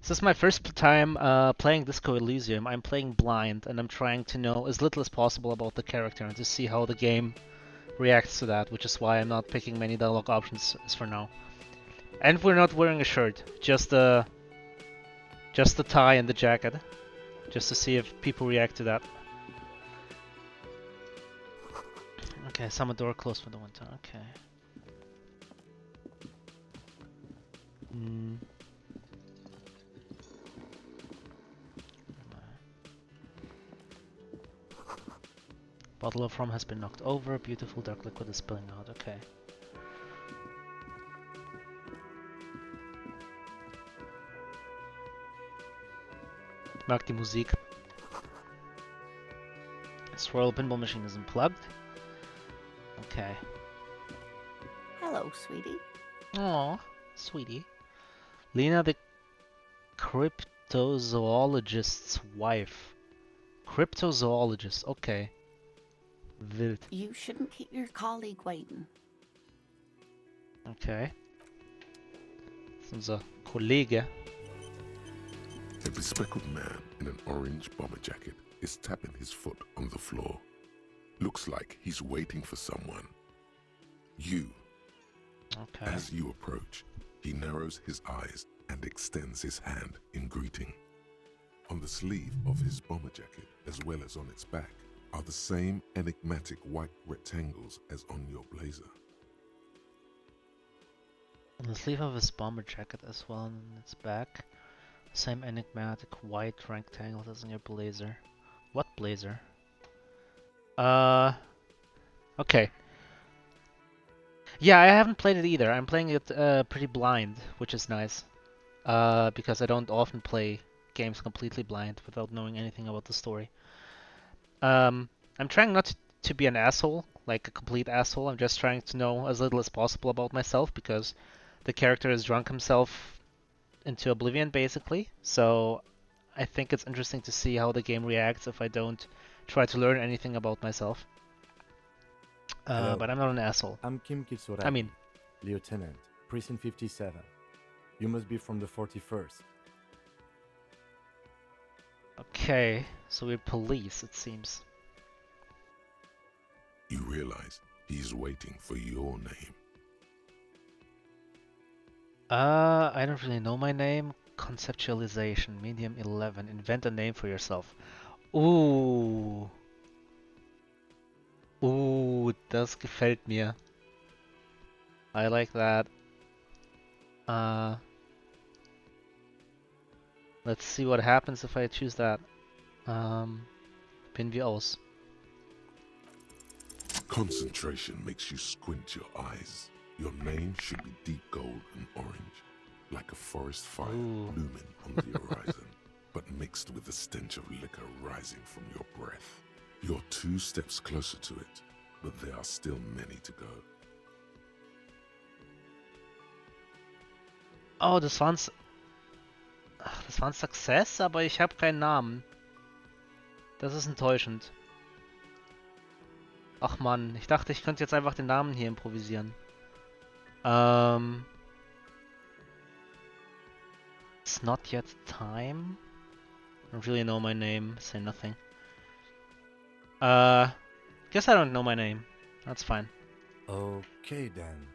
This is my first time playing Disco Elysium. I'm playing blind and I'm trying to know as little as possible about the character and to see how the game reacts to that, which is why I'm not picking many dialogue options as for now. And we're not wearing a shirt, just the tie and the jacket, just to see if people react to that. Okay, some door closed for the winter. Okay. Bottle of rum has been knocked over. Beautiful dark liquid is spilling out. Okay. mag die Musik. This Royal Pinball Machine is unplugged. Okay. Hello, sweetie. Aw, sweetie. Lena the cryptozoologist's wife. Cryptozoologist, okay. Wild. You shouldn't keep your colleague waiting. Okay. Das ist unser Kollege. A bespectacled man in an orange bomber jacket is tapping his foot on the floor. Looks like he's waiting for someone. You. Okay. As you approach, he narrows his eyes and extends his hand in greeting. On the sleeve of his bomber jacket, as well as on its back, are the same enigmatic white rectangles as on your blazer. On the sleeve of his bomber jacket as well on its back. Same enigmatic white rectangle as in your blazer. What blazer? Okay. Yeah, I haven't played it either. I'm playing it pretty blind, which is nice. Because I don't often play games completely blind without knowing anything about the story. I'm trying not to be an asshole, like a complete asshole. I'm just trying to know as little as possible about myself because the character has drunk himself into oblivion, basically. So I think it's interesting to see how the game reacts if I don't try to learn anything about myself. Hello. But I'm not an asshole. I'm Kim Kitsuragi, I mean, Lieutenant, Precinct 57. You must be from the 41st. okay, so we're police, it seems. You realize he's waiting for your name. I don't really know my name. Conceptualization, medium 11. Invent a name for yourself. Ooh. Das gefällt mir. I like that. Let's see what happens if I choose that. Pinnen wir aus. Concentration makes you squint your eyes. Your name should be deep gold and orange, like a forest fire Ooh. looming on the horizon, but mixed with the stench of liquor rising from your breath. You're 2 steps closer to it, but there are still many to go. Oh, das war ein Success, aber ich habe keinen Namen. Das ist enttäuschend. Ach man, ich dachte, ich könnte jetzt einfach den Namen hier improvisieren. It's not yet time. I don't really know my name. Say nothing. Guess I don't know my name. That's fine. Okay then.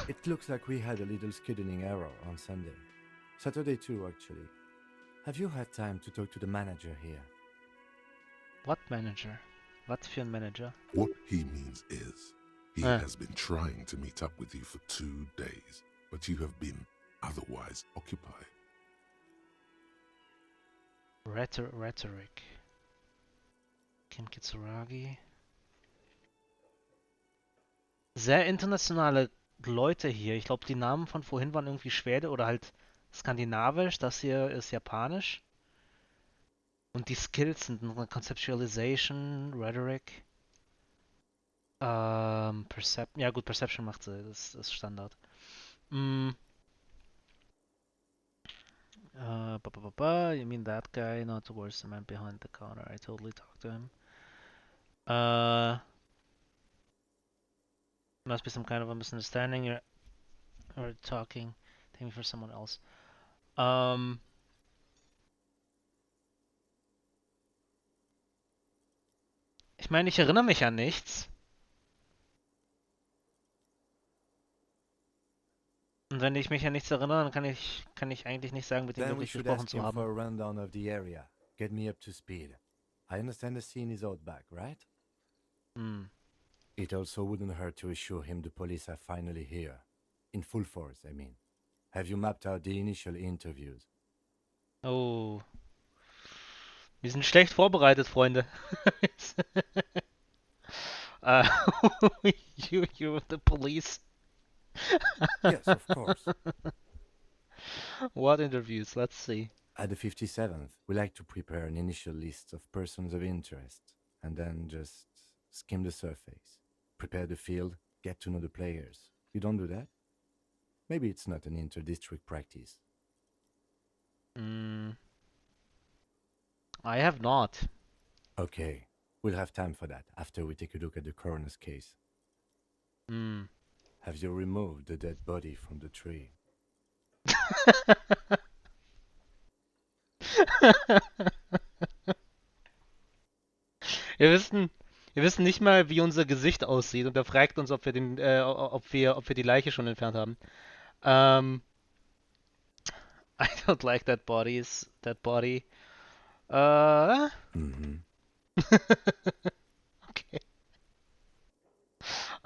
It looks like we had a little scheduling error on Sunday. Saturday too, actually. Have you had time to talk to the manager here? What manager? Was für ein Manager? What he means is, he Ah. has been trying to meet up with you for 2 days, but you have been otherwise occupied. Rhetoric. Kim Kitsuragi. Sehr internationale Leute hier. Ich glaube, die Namen von vorhin waren irgendwie Schwede oder halt skandinavisch. Das hier ist japanisch. Und die Skills sind Conceptualization, Rhetoric. Perception. Ja gut, Perception macht sie. Das ist Standard. You mean that guy? Not towards the man behind the counter. I totally talked to him. Must be some kind of a misunderstanding. You're talking. Take me for someone else. Ich meine, ich erinnere mich an nichts. Und wenn ich mich an nichts erinnere, dann kann ich eigentlich nicht sagen, mit dem Then we wirklich should gesprochen ask zu him haben. for a rundown of the area. Get me up to speed. I understand the scene is out back, right? It also wouldn't hurt to assure him the police are finally here. In full force, I mean. Have you mapped out the initial interviews? Oh. Wir sind schlecht vorbereitet, Freunde. uh, you're the police. Yes, of course. What interviews? Let's see. At the 57th, we like to prepare an initial list of persons of interest, and then just skim the surface. Prepare the field, get to know the players. You don't do that? Maybe it's not an inter-district practice. I have not. Okay, we'll have time for that after we take a look at the coroner's case. Have you removed the dead body from the tree? Wir wissen nicht mal, wie unser Gesicht aussieht und er fragt uns, ob wir ob wir die Leiche schon entfernt haben. I don't like that body. Mm-hmm. Okay.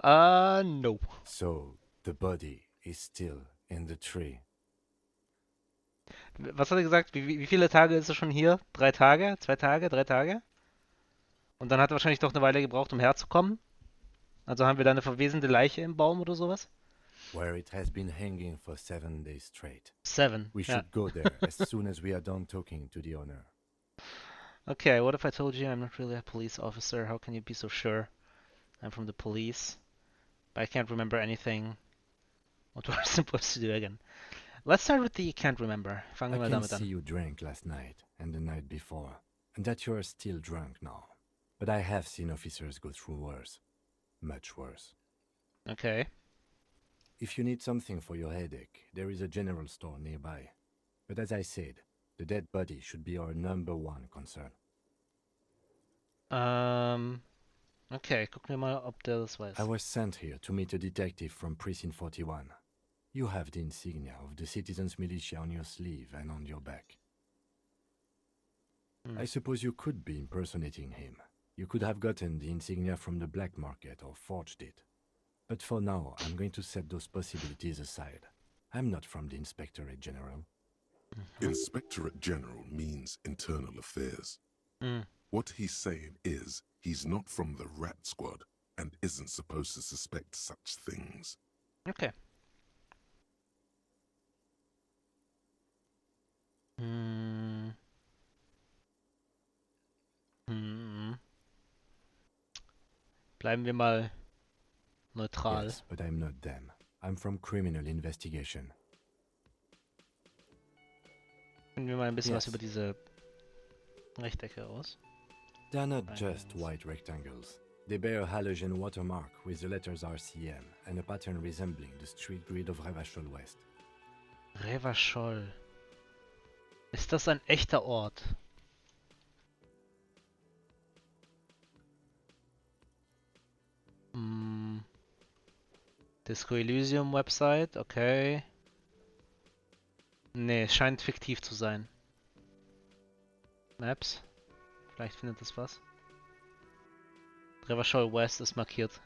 No. So, the body is still in the tree. Was hat er gesagt? Wie viele Tage ist er schon hier? 3 Tage? 2 Tage? 3 Tage? Und dann hat er wahrscheinlich doch eine Weile gebraucht, um herzukommen. Also haben wir da eine verwesende Leiche im Baum oder sowas? Where it has been hanging for 7 days straight. 7. We Ja. should go there as soon as we are done talking to the owner. Okay, what if I told you I'm not really a police officer? How can you be so sure? I'm from the police. But I can't remember anything. What we're supposed to do again. Let's start with the can't remember. Fangen wir I mal can damit see an. you drank last night and the night before, and that you are still drunk now. But I have seen officers go through worse. Much worse. Okay. If you need something for your headache, there is a general store nearby. But as I said, the dead body should be our #1 concern. Okay, gucken wir mal, ob der das weiß. I was sent here to meet a detective from Precinct 41. You have the insignia of the citizens' militia on your sleeve and on your back. I suppose you could be impersonating him. You could have gotten the insignia from the black market or forged it. But for now, I'm going to set those possibilities aside. I'm not from the Inspectorate General. Inspectorate General means internal affairs. Mm. What he's saying is he's not from the rat squad and isn't supposed to suspect such things. Okay. Hm. Bleiben wir mal neutral. Yes, but I'm not them. I'm from criminal investigation. Finden wir mal ein bisschen was Yes. über diese Rechtecke aus. They're not Right, just yes. white rectangles. They bear a halogen watermark with the letters RCM and a pattern resembling the street grid of Revachol West. Revachol. Ist das ein echter Ort? Disco Elysium Website, okay. Nee, es scheint fiktiv zu sein. Maps. Vielleicht findet es was. Revachol West ist markiert.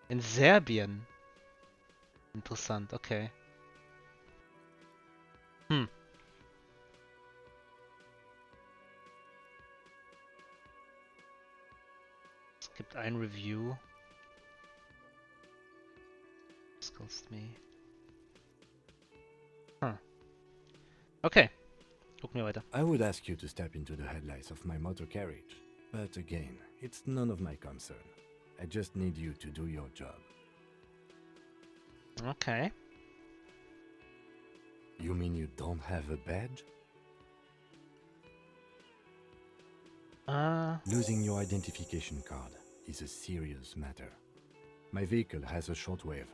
In Serbien. Interessant, okay. Es gibt ein Review. Disgust me. Okay. Gucken wir weiter. I would ask you to step into the headlights of my motor carriage, but again, it's none of my concern. I just need you to do your job. Okay. You mean you don't have a badge? Losing your identification card is a serious matter. My vehicle has a shortwave.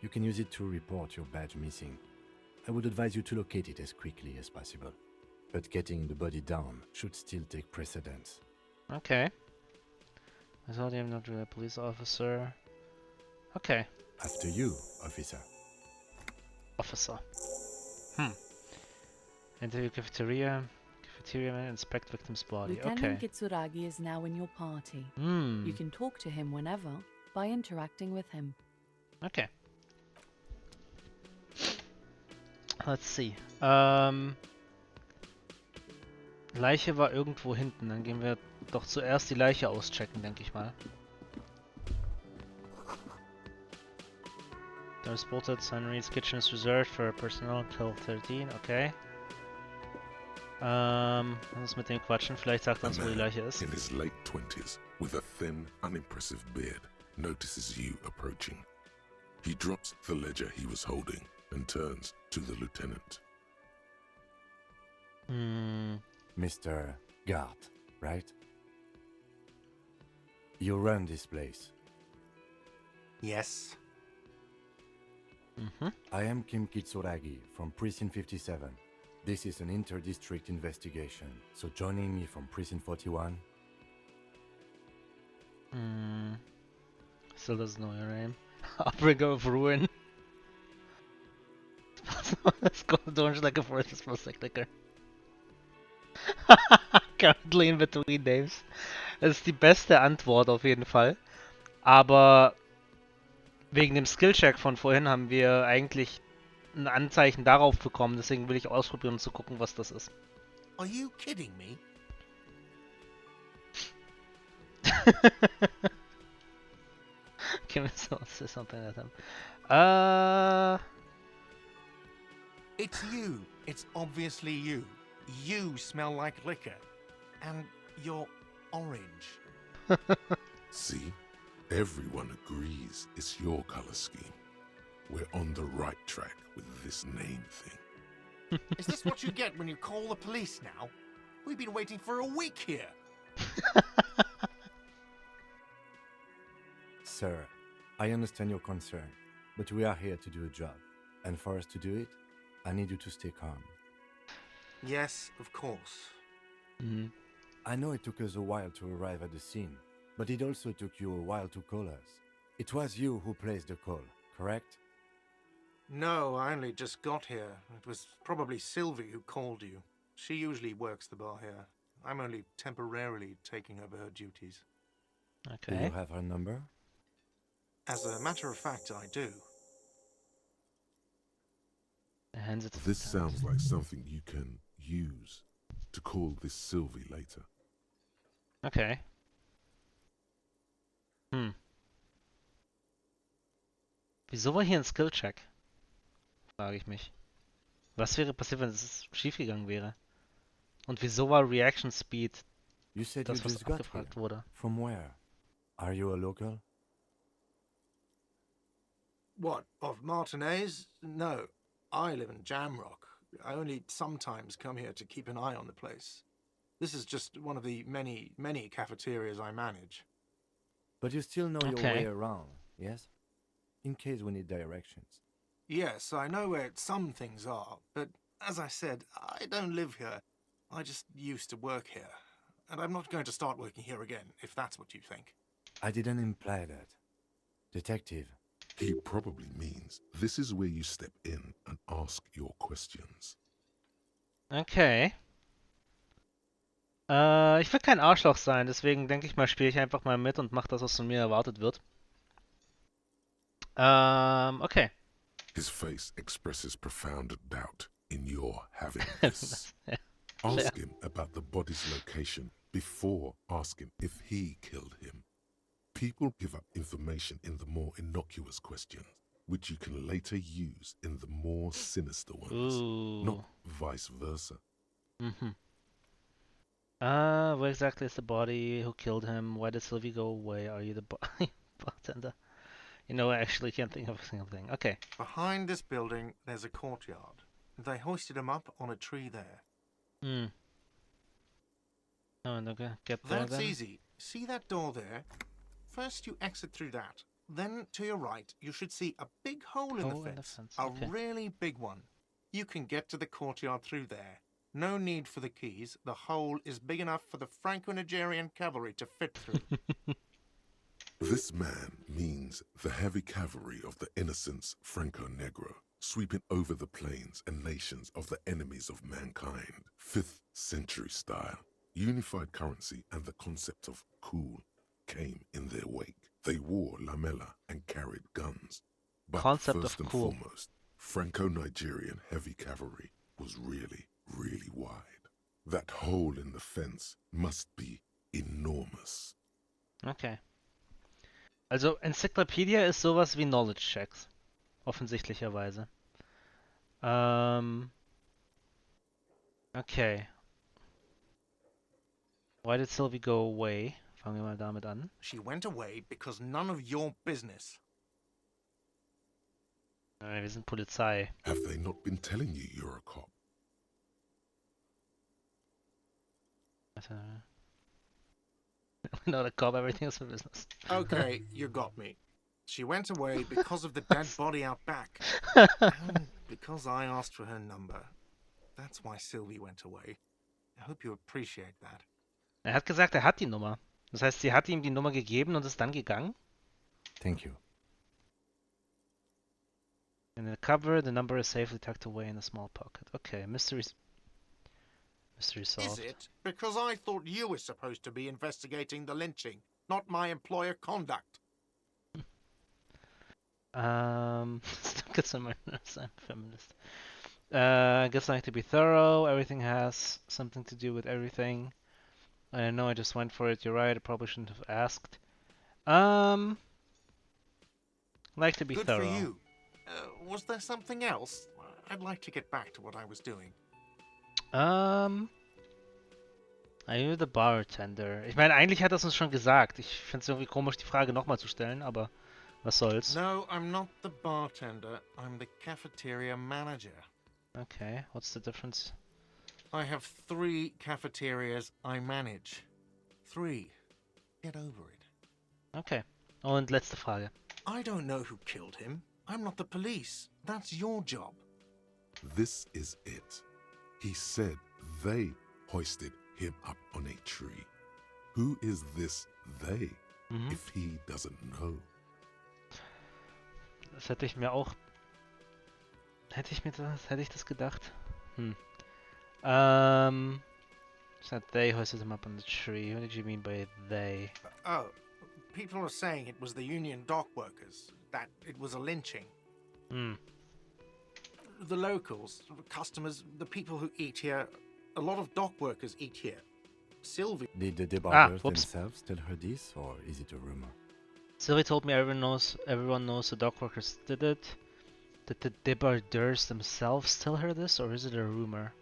You can use it to report your badge missing. I would advise you to locate it as quickly as possible. But getting the body down should still take precedence. Okay. I thought I'm not really a police officer. Okay. After you, officer. Officer. Enter the cafeteria. Cafeteria man, inspect victim's body. Lieutenant Okay. Kitsuragi is now in your party. Hmm. You can talk to him whenever by interacting with him. Okay. Let's see. Leiche war irgendwo hinten. Dann gehen wir doch zuerst die Leiche auschecken, denke ich mal. Transported, Sun reads kitchen is reserved for personnel till 13, okay. Was ist mit dem Quatschen? Vielleicht sagt er A uns, wo die man Leiche ist. in his late 20s, with a thin, unimpressive beard, notices you approaching. He drops the ledger he was holding and turns to the lieutenant. Mr. Guard, right? You run this place. Yes. I am Kim Kitsuragi from Precinct 57. This is an inter-district investigation, so joining me from Precinct 41. Still doesn't know your name. Upbreaker of Ruin. Let's go Dungeon like a forest is plus clicker. Currently in between names. Das ist die beste Antwort auf jeden Fall. Aber wegen dem Skillcheck von vorhin haben wir eigentlich ein Anzeichen darauf bekommen. Deswegen will ich ausprobieren, um zu gucken, was das ist. Are you kidding me? Can we say something at him? It's you. It's obviously you. You smell like liquor. And you're orange. See? Everyone agrees it's your color scheme. We're on the right track with this name thing. Is this what you get when you call the police now? We've been waiting for a week here. Sir, I understand your concern, but we are here to do a job. And for us to do it, I need you to stay calm. Yes, of course. I know it took us a while to arrive at the scene, but it also took you a while to call us. It was you who placed the call, correct? No, I only just got here. It was probably Sylvie who called you. She usually works the bar here. I'm only temporarily taking over her duties. Do Okay. you have her number? As a matter of fact, I do. Hands it to This the sounds like something you can use to call this Sylvie later. Okay. Wieso war hier ein Skill-Check? Frage ich mich. Was wäre passiert, wenn es schiefgegangen wäre? Und wieso war Reaction Speed You said das, you was just got here. abgefragt wurde? From where? Are you a local? What, of Martinez? No, I live in Jamrock. I only sometimes come here to keep an eye on the place. This is just one of the many, many cafeterias I manage. But you still know your Okay. way around, yes? In case we need directions. Yes, I know where some things are, but as I said, I don't live here. I just used to work here. And I'm not going to start working here again, if that's what you think. I didn't imply that. Detective, He probably means this is where you step in and ask your questions. Okay. Ich will kein Arschloch sein, deswegen denke ich mal, spiele ich einfach mal mit und mache das, was von mir erwartet wird. Okay. His face expresses profound doubt in your having this. Ask him about the body's location before asking if he killed him. People give up information in the more innocuous questions, which you can later use in the more sinister ones, Ooh. not vice versa. Where exactly is the body? Who killed him? Why did Sylvie go away? Are you the bartender? You know, I actually can't think of a single thing. Okay. Behind this building, there's a courtyard. They hoisted him up on a tree there. Oh, and okay, get there That's then. easy. See that door there? First you exit through that. Then to your right, you should see a big hole in Hole the in the fence. fence, A okay. really big one. You can get to the courtyard through there. No need for the keys. The hole is big enough for the Franco-Nigerian cavalry to fit through. This man means the heavy cavalry of the innocents Franco Negro, sweeping over the plains and nations of the enemies of mankind. 5th century style. Unified currency and the concept of cool came in their wake. They wore lamella and carried guns. But Concept first of and cool. foremost, Franco-Nigerian heavy cavalry was really, really wide. That hole in the fence must be enormous. Okay. Also, Enzyklopädie ist sowas wie Knowledge Checks. Offensichtlicherweise. Okay. Why did Sylvie go away? Fangen wir mal damit an. She went away because none of your business. Wir sind Polizei. Have they not been telling you you're a cop? We're not a cop, everything is for business. Okay, you got me. She went away because of the dead body out back. And because I asked for her number. That's why Sylvie went away. I hope you appreciate that. Er hat gesagt, er hat die Nummer. Das heißt, sie hat ihm die Nummer gegeben und ist dann gegangen? Thank you. In the cover, the number is safely tucked away in a small pocket. Okay, mystery solved. Is it? Because I thought you were supposed to be investigating the lynching, not my employer conduct. Look at someone else, I'm a feminist. I guess I like to be thorough. Everything has something to do with everything. I know I just went for it. You're right. I probably shouldn't have asked. Like to be Good thorough. for you. Was there something else? I'd like to get back to what I was doing. Are you the bartender? Ich meine, eigentlich hat er es uns schon gesagt. Ich finde es irgendwie komisch, die Frage nochmal zu stellen, aber was soll's. No, I'm not the bartender. I'm the cafeteria manager. Okay, what's the difference? I have 3 cafeterias I manage. 3. Get over it. Okay. Und letzte Frage. I don't know who killed him. I'm not the police. That's your job. This is it. He said they hoisted him up on a tree. Who is this they, if he doesn't know? Das hätte ich mir auch... Hätte ich das gedacht? Said they hoisted him up on the tree. What did you mean by they? Oh, people are saying it was the union dock workers, that it was a lynching. The locals, customers, the people who eat here, a lot of dock workers eat here. Sylvie... Did the debugers whoops. themselves tell her this, or is it a rumor? Sylvie told me everyone knows the dock workers did it. Did the debardeurs themselves tell her this, or is it a rumor?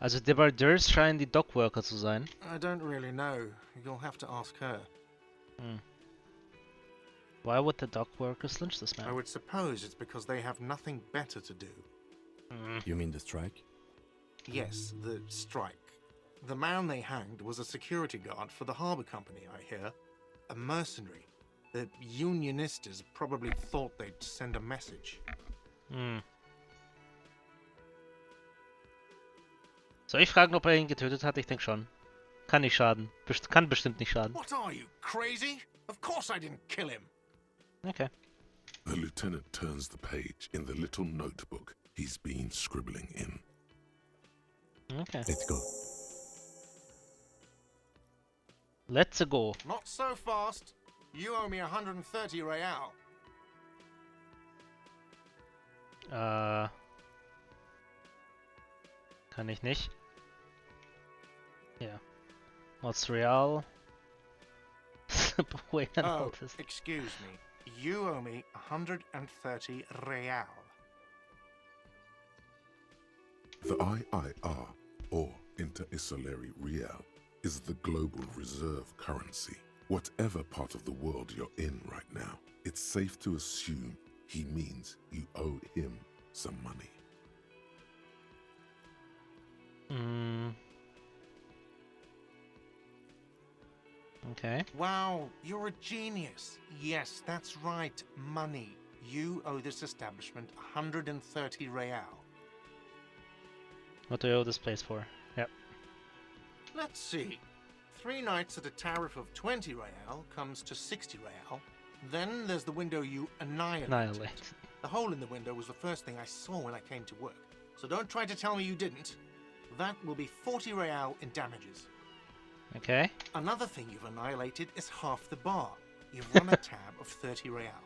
Also Debardeurs scheinen die Dockworker zu sein. I don't really know. You'll have to ask her. Why would the dockworkers lynch this man? I would suppose it's because they have nothing better to do. You mean the strike? Yes, the strike. The man they hanged was a security guard for the harbour company, I hear. A mercenary. The unionistas probably thought they'd send a message. Soll ich fragen, ob er ihn getötet hat? Ich denke schon. Kann nicht schaden. Kann bestimmt nicht schaden. What are you, crazy? Of course I didn't kill him. Okay. The lieutenant turns the page in the little notebook he's been scribbling in. Okay. Let's go. Let's go. Not so fast. You owe me 130 real. Kann ich nicht. Yeah. What's real? Wait, Oh, excuse me. You owe me 130 real. The IIR, or Inter-Isolary Real, is the global reserve currency. Whatever part of the world you're in right now, it's safe to assume he means you owe him some money. Okay. Wow, you're a genius. Yes, that's right, money. You owe this establishment 130 real. What do I owe this place for? Yep. Let's see. 3 nights at a tariff of 20 real comes to 60 real. Then there's the window you annihilated. The hole in the window was the first thing I saw when I came to work. So don't try to tell me you didn't. That will be 40 real in damages. Okay. Another thing you've annihilated is half the bar. You've run a tab of 30 real.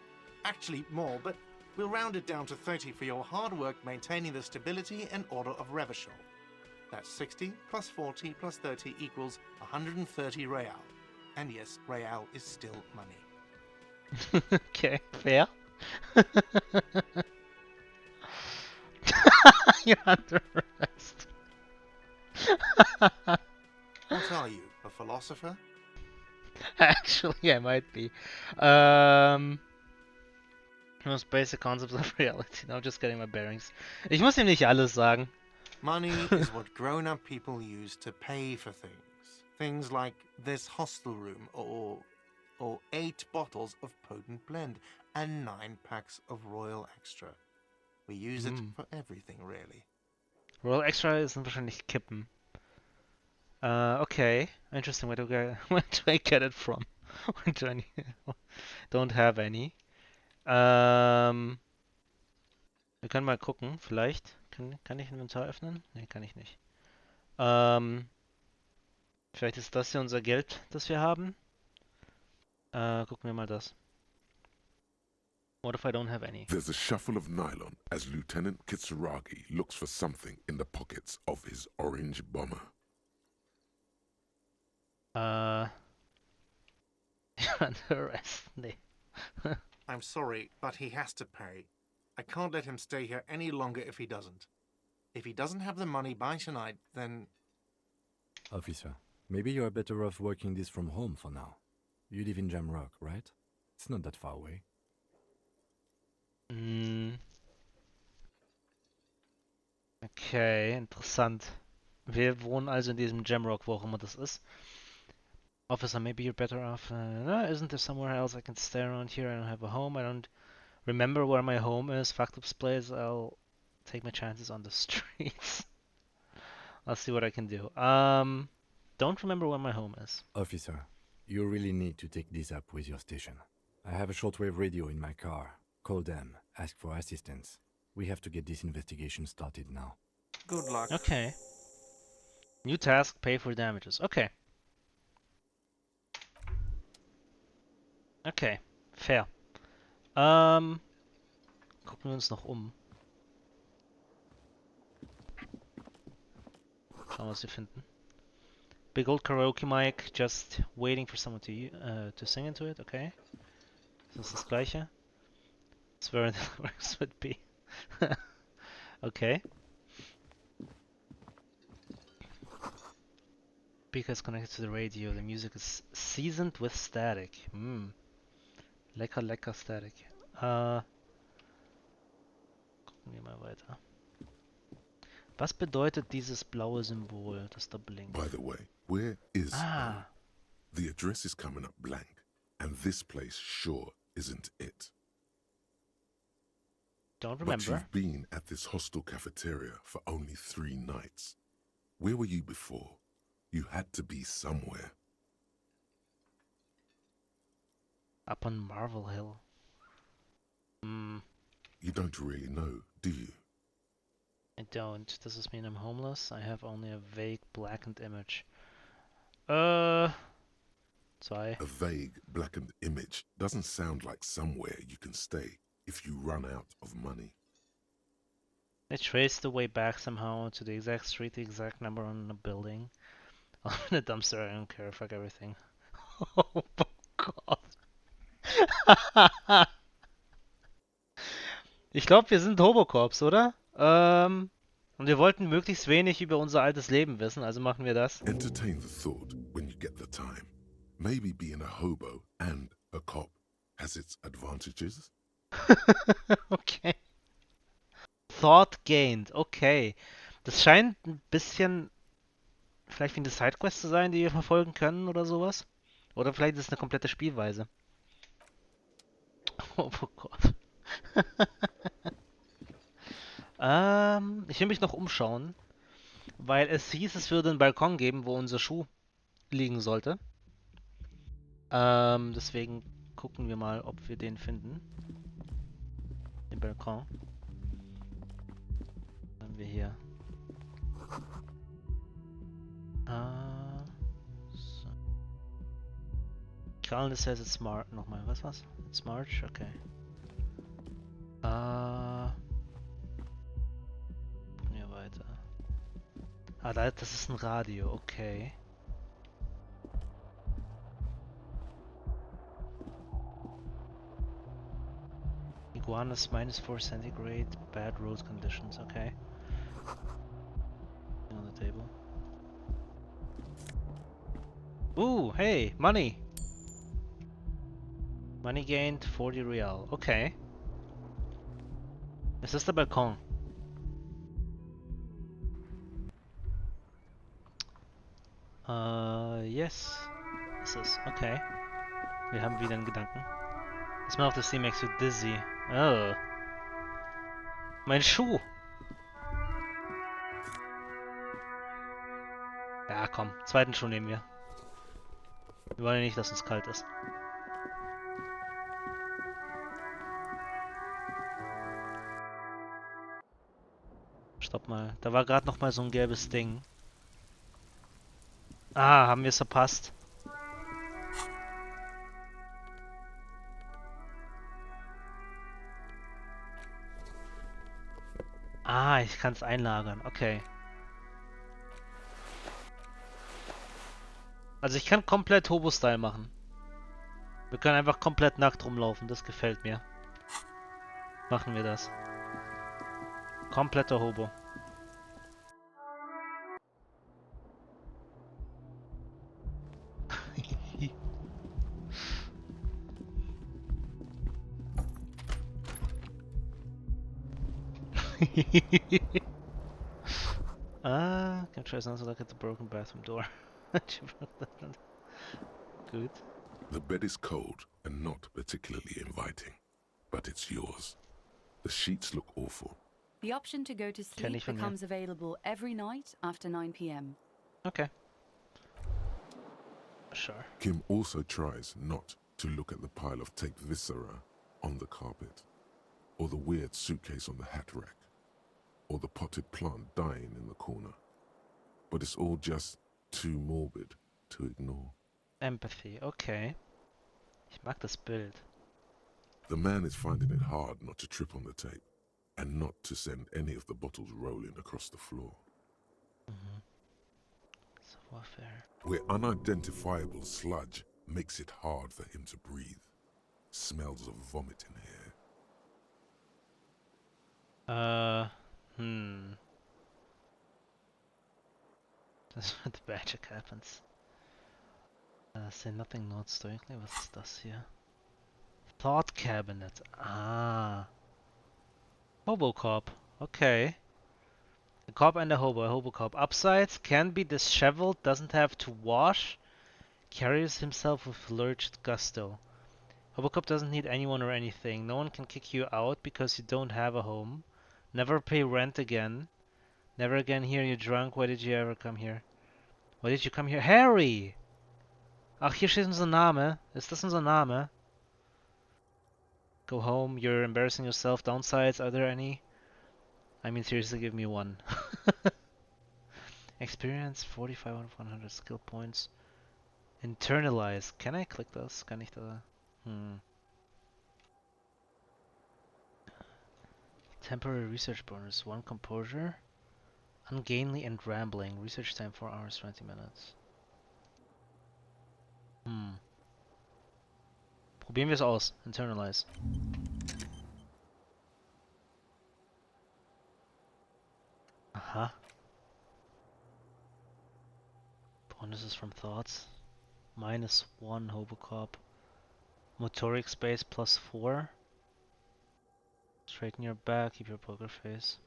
Actually more, but we'll round it down to 30 for your hard work maintaining the stability and order of Revachol. That's 60 plus 40 plus 30 equals 130 real. And yes, real is still money. Okay, fair. You're under arrest. What are you, a philosopher? Actually, I might be. Most basic concepts of reality. No, I'm just getting my bearings. Ich muss ihm nicht alles sagen. Money is what grown-up people use to pay for things. Things like this hostel room, or 8 bottles of potent blend, and 9 packs of Royal Extra. We use it for everything, really. Royal Extra sind wahrscheinlich Kippen. Okay. Interesting. Where do I get it from? Where do I don't have any. Wir können mal gucken, vielleicht. Kann ich Inventar öffnen? Ne, kann ich nicht. Vielleicht ist das hier unser Geld, das wir haben. Gucken wir mal das. What if I don't have any? There's a shuffle of nylon as Lieutenant Kitsuragi looks for something in the pockets of his orange bomber. You're under arrest. Nee. I'm sorry, but he has to pay. I can't let him stay here any longer if he doesn't. If he doesn't have the money by tonight, then... Officer, maybe you are better off working this from home for now. You live in Jamrock, right? It's not that far away. Okay, interessant. Wir wohnen also in diesem Jamrock, wo auch immer das ist. Officer, maybe you're better off. No, isn't there somewhere else I can stay around here? I don't have a home. I don't remember where my home is. Fucked up place. I'll take my chances on the streets. I'll see what I can do. Don't remember where my home is. Officer, you really need to take this up with your station. I have a shortwave radio in my car. Call them. Ask for assistance. We have to get this investigation started now. Good luck. Okay. New task, pay for damages. Okay. Okay, fair. Gucken wir uns noch um. Schauen, was wir finden. Big old karaoke mic, just waiting for someone to sing into it. Okay. Das ist das Gleiche. That's where the lyrics would be. Okay. Speakers connected to the radio. The music is seasoned with static. Lecker, lecker Static. Gucken wir mal weiter. Was bedeutet dieses blaue Symbol, das da blinkt? By the way, where is Ah. The address is coming up blank, and this place sure isn't it. Don't But remember. you've been at this hostel cafeteria for only 3 nights. Where were you before? You had to be somewhere. Up on Marvel Hill. You don't really know, do you? I don't. Does this mean I'm homeless? I have only a vague blackened image. 2. A vague, blackened image doesn't sound like somewhere you can stay if you run out of money. I traced the way back somehow to the exact street, the exact number on the building. I'm in a dumpster, I don't care, fuck everything. Oh Gott. Ich glaube, wir sind Hobocorps, oder? Und wir wollten möglichst wenig über unser altes Leben wissen, also machen wir das. Entertain the thought when you get the time. Maybe being a hobo and a cop has its advantages. Okay. Thought gained, okay. Das scheint ein bisschen vielleicht wie eine Sidequest zu sein, die wir verfolgen können oder sowas. Oder vielleicht ist es eine komplette Spielweise. Oh Gott. Ich will mich noch umschauen, weil es hieß, es würde einen Balkon geben, wo unser Schuh liegen sollte. Deswegen gucken wir mal, ob wir den finden. Den Balkon. Dann haben wir hier. So. Calendar says it's smart. Nochmal, was war's? It's March? Okay. Gucken wir weiter. Das ist ein Radio, okay. Iguanas -4 centigrade, bad road conditions, okay. On the table. Ooh, hey, money! Money gained 40 real, okay. Ist das der Balkon? Yes. Ist es, okay. Wir haben wieder einen Gedanken. The smell of the sea makes you dizzy. Oh. Mein Schuh! Ja, komm. Zweiten Schuh nehmen wir. Wir wollen ja nicht, dass uns kalt ist. Stopp mal. Da war gerade noch mal so ein gelbes Ding. Ah, haben wir es verpasst. Ah, ich kann es einlagern. Okay. Also ich kann komplett Hobo-Style machen. Wir können einfach komplett nackt rumlaufen. Das gefällt mir. Machen wir das. Kompletter Hobo. Can try not to look at the broken bathroom door. Good. The bed is cold and not particularly inviting, but it's yours. The sheets look awful. The option to go to sleep becomes available every night after 9 p.m. Okay. Sure. Kim also tries not to look at the pile of taped viscera on the carpet, or the weird suitcase on the hat rack, or the potted plant dying in the corner. But it's all just too morbid to ignore. Empathy, okay. Ich mag das Bild. The man is finding it hard not to trip on the tape, and not to send any of the bottles rolling across the floor. Warfare. Where unidentifiable sludge makes it hard for him to breathe. Smells of vomit in here. That's where the magic happens. Say nothing not stoically. Was ist das hier? Thought cabinet. Ah. Hobo cop. Okay. A cop and a hobo cop. Upsides, can be disheveled, doesn't have to wash, carries himself with lurched gusto. Hobo cop doesn't need anyone or anything. No one can kick you out because you don't have a home. Never pay rent again. Never again hear you drunk. Why did you ever come here? Why did you come here? Harry! Ach, hier steht unser Name. Ist das unser Name? Go home. You're embarrassing yourself. Downsides, are there any? I mean, seriously, give me one. Experience 45 out of 100 skill points. Internalize. Can I click this? Kann ich da? Temporary research bonus. 1 composure. Ungainly and rambling. Research time 4 hours 20 minutes. Probieren wir es aus. Internalize. Aha. Bonuses from thoughts. -1 Hobocop. Motoric space +4. Straighten your back, keep your poker face.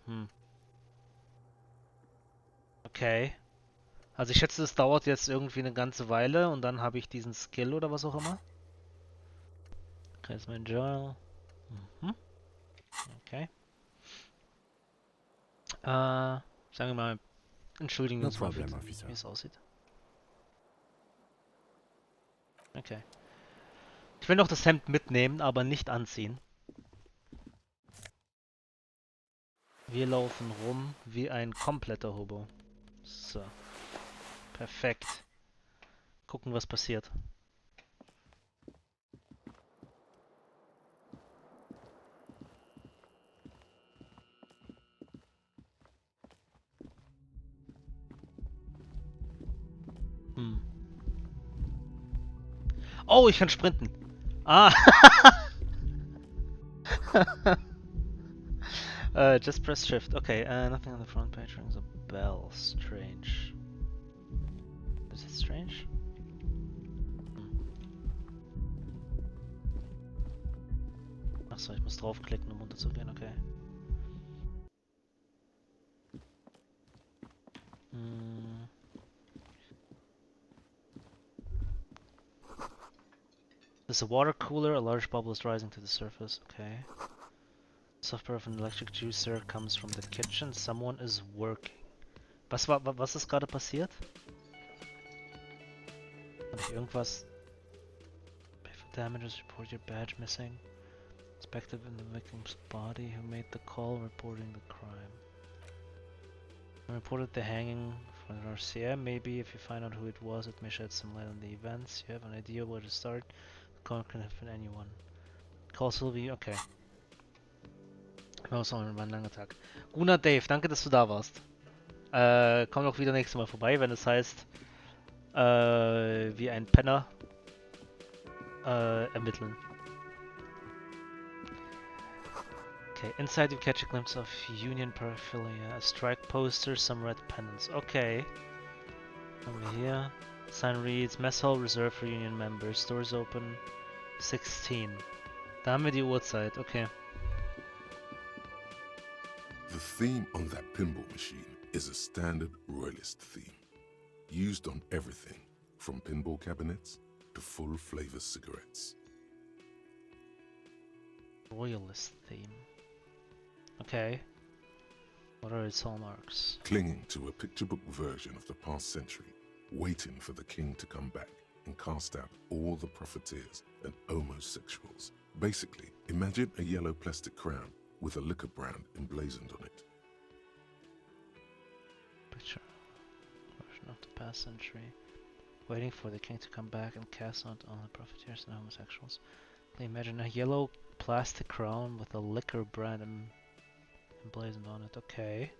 Okay. Also ich schätze, es dauert jetzt irgendwie eine ganze Weile und dann habe ich diesen Skill oder was auch immer. Okay, ist mein Journal. Okay. Sagen wir mal, entschuldigen wir uns mal, wie es aussieht. Okay. Ich will noch das Hemd mitnehmen, aber nicht anziehen. Wir laufen rum wie ein kompletter Hobo. So. Perfekt. Gucken, was passiert. Oh, ich kann sprinten. Ah. Just press shift. Okay, nothing on the front page rings a bell. Strange. Is it strange? Achso, ich muss draufklicken, um runterzugehen, okay. There's a water cooler, a large bubble is rising to the surface, okay. Software of an electric juicer comes from the kitchen, someone is working. Was ist gerade passiert? Habe ich irgendwas... Pay for damages, report your badge missing. Inspected in the victim's body, who made the call reporting the crime. I reported the hanging for an RCM, maybe if you find out who it was, it may shed some light on the events. You have an idea where to start. The call can have been anyone. Call Sylvie, okay. War ein langer Tag. Guna Dave, danke, dass du da warst. Komm doch wieder nächstes Mal vorbei, wenn es heißt, wie ein Penner ermitteln. Okay, inside you catch a glimpse of Union paraphernalia, a strike poster, some red pennants. Okay. Over here. Sign reads, Mess Hall reserved for Union members. Doors open 16. Da haben wir die Uhrzeit, okay. The theme on that pinball machine is a standard royalist theme, used on everything from pinball cabinets to full flavor cigarettes. Royalist theme. Okay. What are its hallmarks? Clinging to a picture book version of the past century, waiting for the king to come back and cast out all the profiteers and homosexuals. Basically, imagine a yellow plastic crown with a liquor brand emblazoned on it. Picture version of the past century, waiting for the king to come back and cast out all the profiteers and homosexuals. Imagine a yellow plastic crown with a liquor brand emblazoned on it. Okay.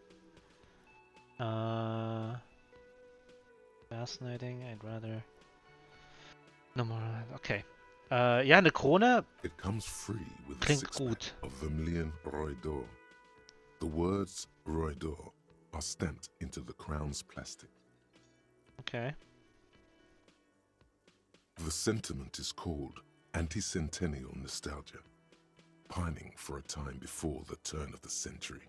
Fascinating. I'd rather. No more. Okay. Ja, eine Krone. It comes free with a Klingt six-pack gut. of Vermilion Roy d'Or. The words Roy d'Or are stamped into the crown's plastic. Okay. The sentiment is called anti-centennial nostalgia, pining for a time before the turn of the century.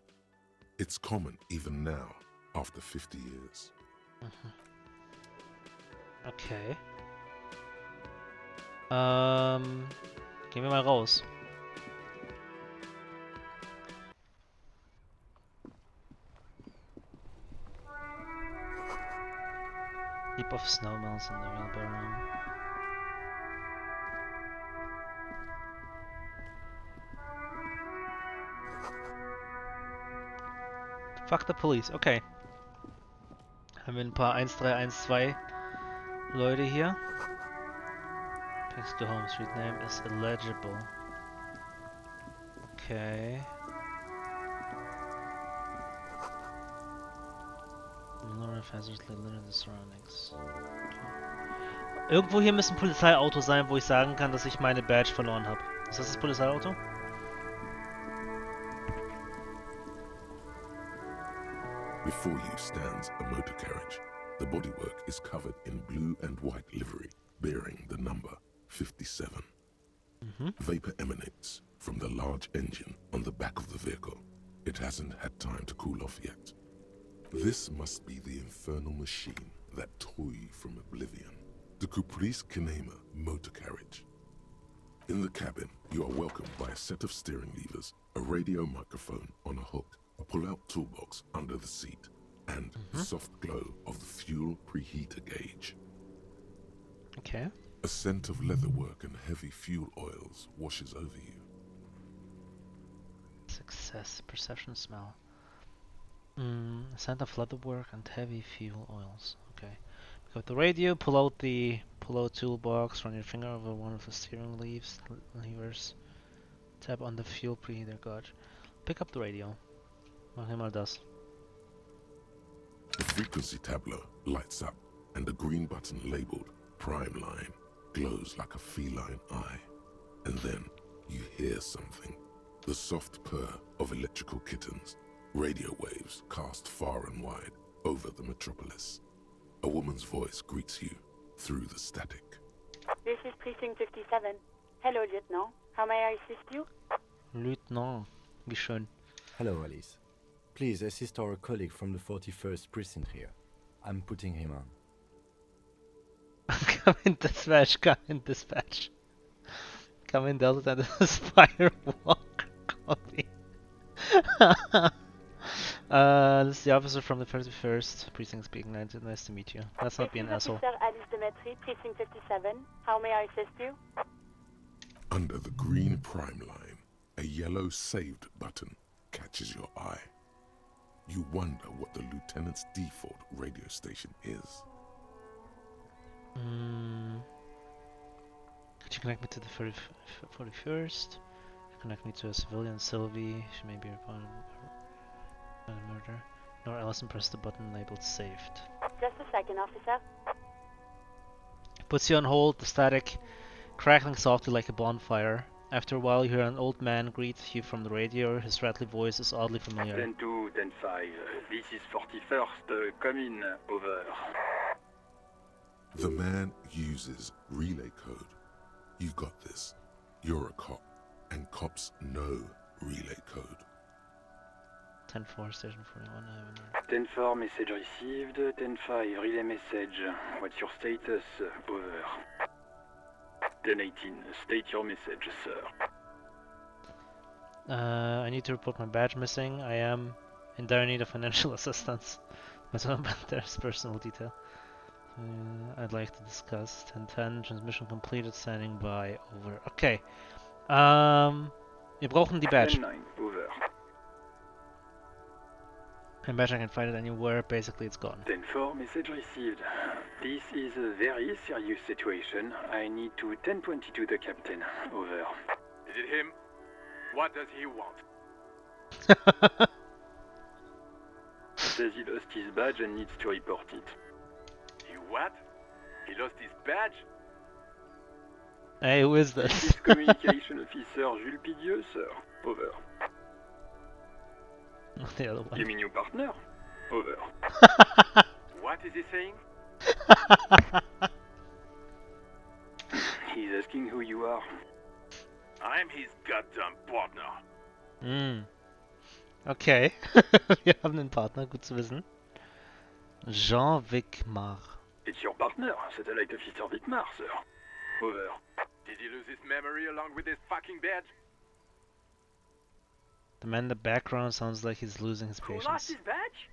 It's common even now, after 50 years. Okay. Gehen wir mal raus. Heap of snowballs in the wheelbarrow. Fuck the police, okay. Haben wir ein paar 1312 Leute hier. Mexico home street name is illegible. Okay. Malone hazardly litter the surroundings. Okay. Irgendwo hier müsste ein Polizeiauto sein, wo ich sagen kann, dass ich meine Badge verloren habe. Ist das das Polizeiauto? Before you stands a motor carriage. The bodywork is covered in blue and white livery, bearing the number 57. Vapor emanates from the large engine on the back of the vehicle. It hasn't had time to cool off yet. This must be the infernal machine that tore you from oblivion. The Caprice Kinema motor carriage. In the cabin, you are welcomed by a set of steering levers, a radio microphone on a hook, a pull-out toolbox under the seat, and the soft glow of the fuel preheater gauge. Okay. A scent of leatherwork and heavy fuel oils washes over you. Success, perception, smell. Scent of leatherwork and heavy fuel oils. Okay. Pick up the radio, pull out toolbox, run your finger over one of the steering levers. Tap on the fuel preheater gauge. Pick up the radio. Mach mal das. The frequency tableau lights up, and the green button labeled Prime Line glows like a feline eye. And then you hear something. The soft purr of electrical kittens, radio waves cast far and wide over the metropolis. A woman's voice greets you through the static. This is Precinct 57. Hello, Lieutenant. How may I assist you? Lieutenant, wie schön. Hello, Alice. Please assist our colleague from the 41st precinct here. I'm putting him on. Come in, dispatch. Come in, dispatch. Come in, Delta, and the Firewalk. Copy. This is the officer from the 31st precinct speaking. Nice to meet you. Let's not be an asshole. Officer Alice Demetri, Precinct 57. How may I assist you? Under the green prime line, a yellow saved button catches your eye. You wonder what the lieutenant's default radio station is. Could you connect me to the 41st? Connect me to a civilian, Sylvie. She may be reported by murder. Nor Allison press the button labeled saved. Just a second, officer. Puts you on hold, the static crackling softly like a bonfire. After a while, you hear an old man greet you from the radio. His rattly voice is oddly familiar. 10-2, 10-5. This is 41st. Come in. Over. The man uses relay code. You've got this. You're a cop, and cops know relay code. 10-4, station 41. I haven't 10-4, message received. 10-5, relay message. What's your status? Over. 10-18, state your message, sir. I need to report my badge missing. I am in dire need of financial assistance. But there's personal detail. I'd like to discuss 10-10, transmission completed, standing by, over. Okay. Wir brauchen die Badge. 10-9, over. My badge, I can find it anywhere. Basically, it's gone. 10-4, message received. This is a very serious situation. I need to 10-22 the captain. Over. Is it him? What does he want? Says he lost his badge and needs to report it. He what? He lost his badge? Hey, who is this? This is Communication Officer Jules Pidieux, sir. Over. The other one. You mean your partner? Over. What is he saying? He's asking who you are. I'm his goddamn partner. Okay. Wir haben einen Partner, gut zu wissen. Jean Vicmar. It's your partner, Satellite Officer Vicmar, sir. Over. Did he lose his memory along with his fucking badge? The man in the background sounds like he's losing his patience. Who lost his badge?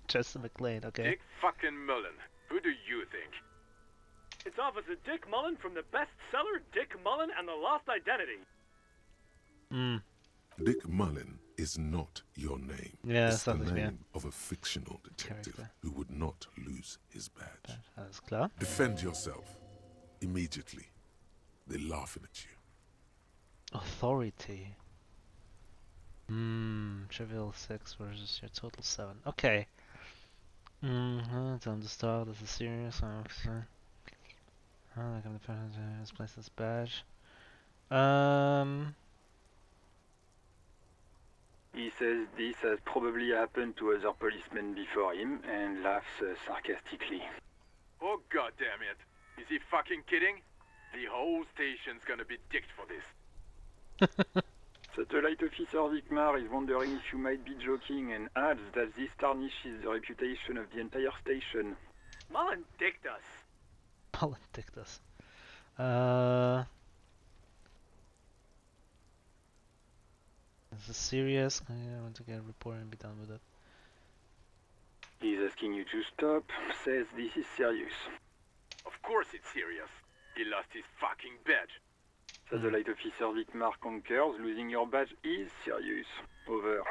Justin McLean, okay. Dick fucking Mullen. Who do you think? It's Officer Dick Mullen from the bestseller Dick Mullen and the Lost Identity. Dick Mullen is not your name. Yeah, it's the name of a fictional detective who would not lose his badge. Alles klar. Defend yourself. Immediately. They're laughing at you. Authority. Trivial 6 versus your total 7. Okay. It's on the start. This is serious. Officer. I can displace this badge. He says this has probably happened to other policemen before him and laughs sarcastically. Oh goddamn it! Is he fucking kidding? The whole station's gonna be dicked for this. Satellite Officer Vicmar is wondering if you might be joking and adds that this tarnishes the reputation of the entire station. Mullen dicked us. Mullen dicked us. This is serious. I want to get a report and be done with it. He's asking you to stop, says this is serious. Of course it's serious. He lost his fucking badge. Satellite Officer Vicmar concurs, losing your badge is serious. Over.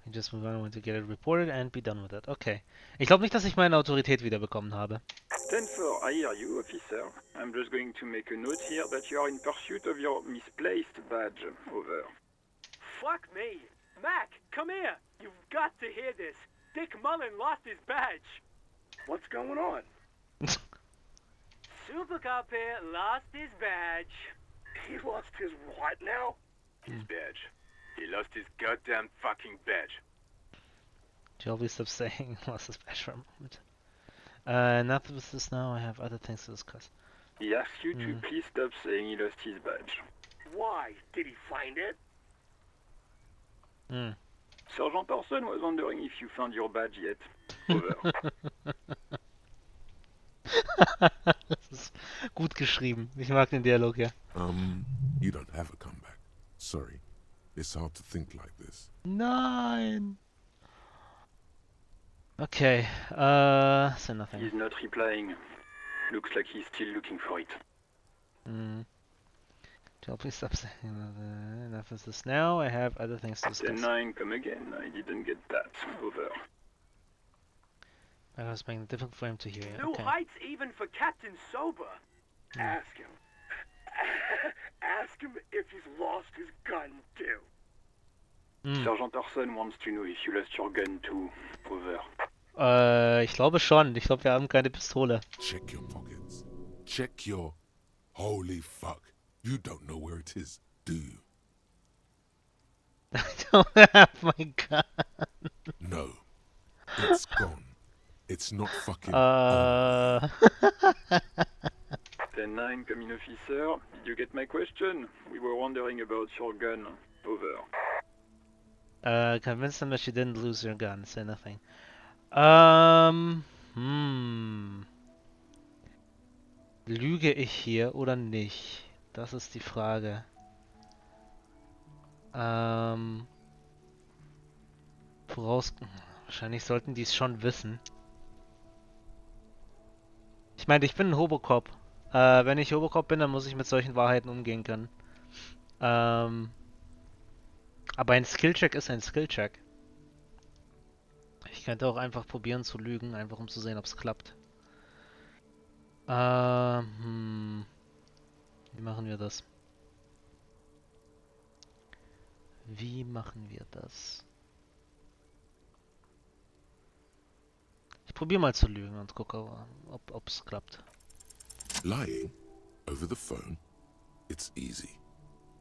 Just move on, I want to get it reported and be done with it. Okay. Ich glaube nicht, dass ich meine Autorität wiederbekommen habe. 10-4, I hear you, officer. I'm just going to make a note here that you are in pursuit of your misplaced badge. Over. Fuck me. Mac, come here. You've got to hear this. Dick Mullen lost his badge. What's going on? Super Typical cop here, lost his badge. He lost his what now? His badge. He lost his goddamn fucking badge. Joby stopped saying lost his badge for a moment. Enough with this now, I have other things to discuss. He asked you to please stop saying he lost his badge. Why? Did he find it? Sergeant Orson was wondering if you found your badge yet. Over. Das ist gut geschrieben. Ich mag den Dialog, ja. You don't have a comeback. Sorry. It's hard to think like this. Nein! Okay, so nothing. He's not replying. Looks like he's still looking for it. Joe, please stop saying enough of this now. I have other things to discuss. 10-9, come again. I didn't get that. Over. I was making it difficult for him to hear. New Okay. heights even for Captain Sober. Ask him. Ask him if he's lost his gun too. Sergeant Orson wants to know if you lost your gun too. Over. Ich glaube schon. Ich glaube, wir haben keine Pistole. Check your pockets. Check your... Holy fuck. You don't know where it is, do you? I don't have my gun. No. It's gone. It's not fucking... 10-9, come in, officer. Did you get my question? We were wondering about your gun. Over. Convince them that she didn't lose her gun. Say nothing. Lüge ich hier oder nicht? Das ist die Frage. Wahrscheinlich sollten die es schon wissen. Ich meine, ich bin ein Hobocop. Wenn ich Hobocop bin, dann muss ich mit solchen Wahrheiten umgehen können. Aber ein Skillcheck ist ein Skillcheck. Ich könnte auch einfach probieren zu lügen, einfach um zu sehen, ob es klappt. Wie machen wir das? Wie machen wir das? Ich probiere mal zu lügen und gucke, ob es klappt. Lying? Over the phone? It's easy.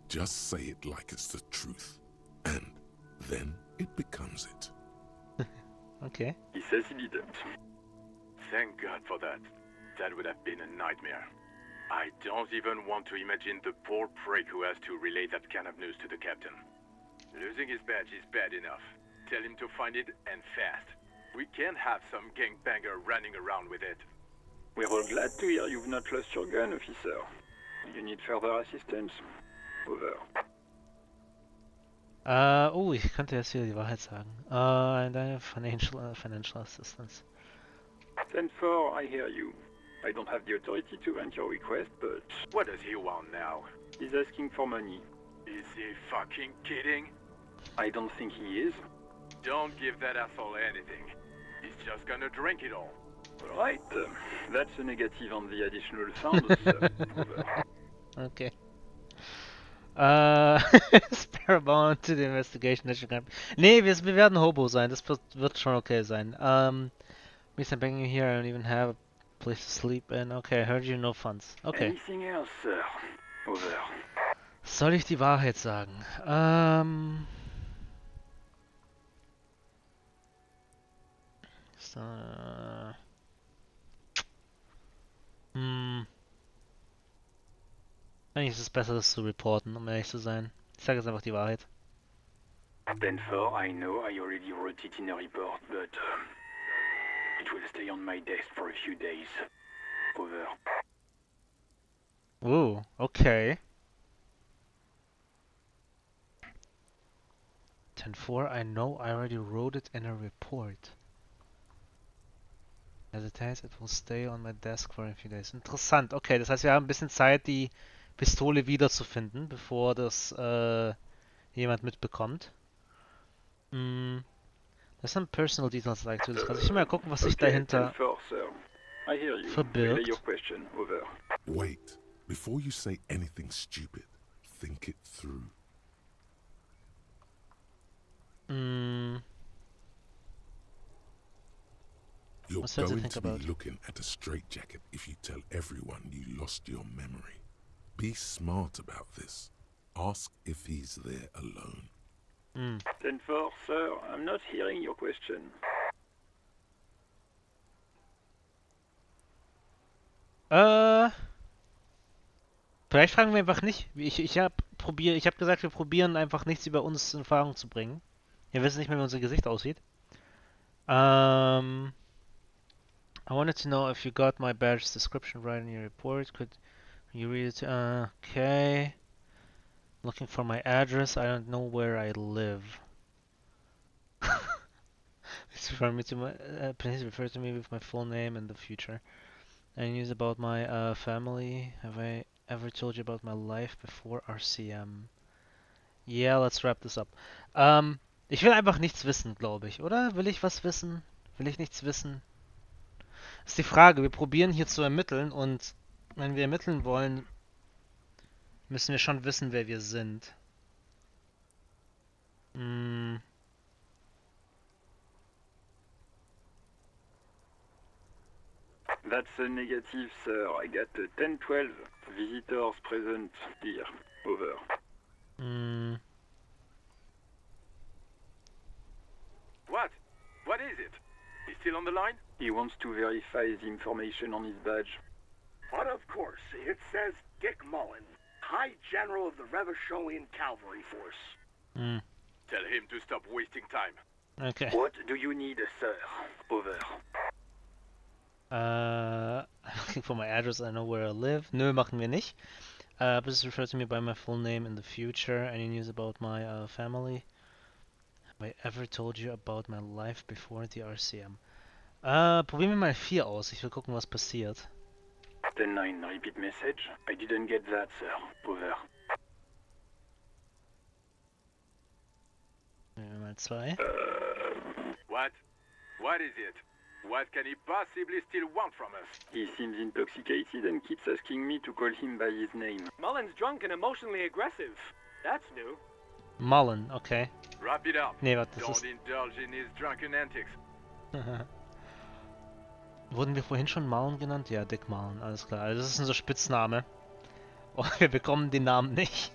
Just say it like it's the truth. And then it becomes it. Okay. He says he didn't. Thank God for that. That would have been a nightmare. I don't even want to imagine the poor prick who has to relay that kind of news to the captain. Losing his badge is bad enough. Tell him to find it and fast. We can't have some gangbanger running around with it. We're all glad to hear you've not lost your gun, officer. You need further assistance? Over. Oh, ich könnte jetzt wieder die Wahrheit sagen. Financial assistance. 10-4, I hear you. I don't have the authority to grant your request, but... What does he want now? He's asking for money. Is he fucking kidding? I don't think he is. Don't give that asshole anything. He's just gonna drink it all. Alright, that's a negative on the additional funds. Over. Okay. Paramount to the investigation. Nee, wir werden Hobo sein. Das wird schon okay sein. Means I'm begging you here. I don't even have a place to sleep in. Okay, I heard you, no funds. Okay. Anything else, sir? Over. Soll ich die Wahrheit sagen? Eigentlich ist es besser, das zu reporten, um ehrlich zu sein. Ich sage jetzt einfach die Wahrheit. 10-4, I know I already wrote it in a report, but it will stay on my desk for a few days. Over. Oh, okay. 10-4, I know I already wrote it in a report. As it is, it will stay on my desk for a few days. Interessant, okay, das heißt, wir haben ein bisschen Zeit, die Pistole wiederzufinden, bevor das jemand mitbekommt. There's some personal details I'd like to discuss. Ich will mal gucken, was sich dahinter verbirgt. Wait, before you say anything stupid, think it through. You're What's there to going think to be about? looking at a straitjacket if you tell everyone you lost your memory. Be smart about this. Ask if he's there alone. 10-4, sir. I'm not hearing your question. Vielleicht fragen wir einfach nicht. Ich hab gesagt, wir probieren einfach nichts über uns in Erfahrung zu bringen. Wir wissen nicht mehr, wie unser Gesicht aussieht. I wanted to know if you got my badge description right in your report. Could you read it? Okay. Looking for my address. I don't know where I live. Please refer to me with my full name in the future. Any news about my family? Have I ever told you about my life before RCM? Yeah, let's wrap this up. Ich will einfach nichts wissen, glaube ich, oder? Will ich was wissen? Will ich nichts wissen? Ist die Frage. Wir probieren hier zu ermitteln und wenn wir ermitteln wollen, müssen wir schon wissen, wer wir sind. That's a negative, sir. I got a 10-12. Visitors present here. Over. What? What is it? He's still on the line? He wants to verify the information on his badge. But of course, it says Dick Mullen, High General of the Revacholian Cavalry Force. Tell him to stop wasting time. Okay. What do you need, sir? Over. Looking for my address, I know where I live. Nö, machen wir nicht. Please refer to me by my full name in the future. Any news about my family? Have I ever told you about my life before the RCM? Probieren wir mal 4 aus. Ich will gucken, was passiert. 10-9, repeat message. I didn't get that, sir. Over. Nehmen wir mal 2. What? What is it? What can he possibly still want from us? He seems intoxicated and keeps asking me to call him by his name. Mullen's drunk and emotionally aggressive. That's new. Mullen, okay. Wrap it up. Nee, warte, das Don't ist... indulge in his drunken antics. Wurden wir vorhin schon Mullen genannt? Ja, Dick Mullen, alles klar. Also das ist unser Spitzname. Oh, wir bekommen den Namen nicht.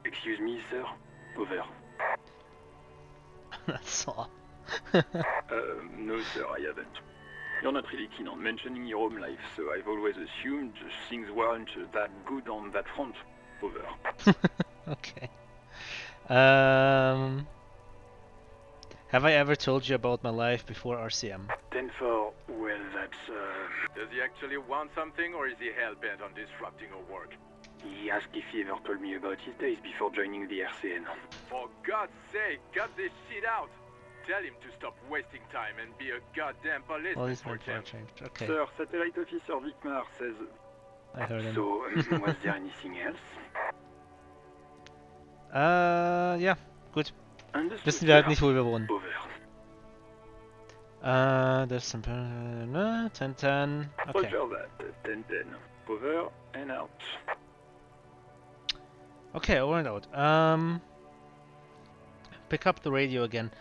Excuse me, sir. Over. That's all. No, sir, I haven't. You're not really keen on mentioning your home life, so I've always assumed things weren't that good on that front. Over. Okay. Have I ever told you about my life before RCM? 10-4, well, that's, Does he actually want something, or is he hell-bent on disrupting our work? He asked if he ever told me about his days before joining the RCN. For God's sake, cut this shit out! Tell him to stop wasting time and be a goddamn policeman Well, he's for not a change. changed. Okay. Sir, Satellite Officer Vicmar says... I heard him. So, was there anything else? Ja, gut. Understood, Wissen wir halt sir. nicht, wo wir wohnen. Over. There's some... 10-10. Okay. Roger that. 10-10. Over and out. Okay, over and out. Pick up the radio again.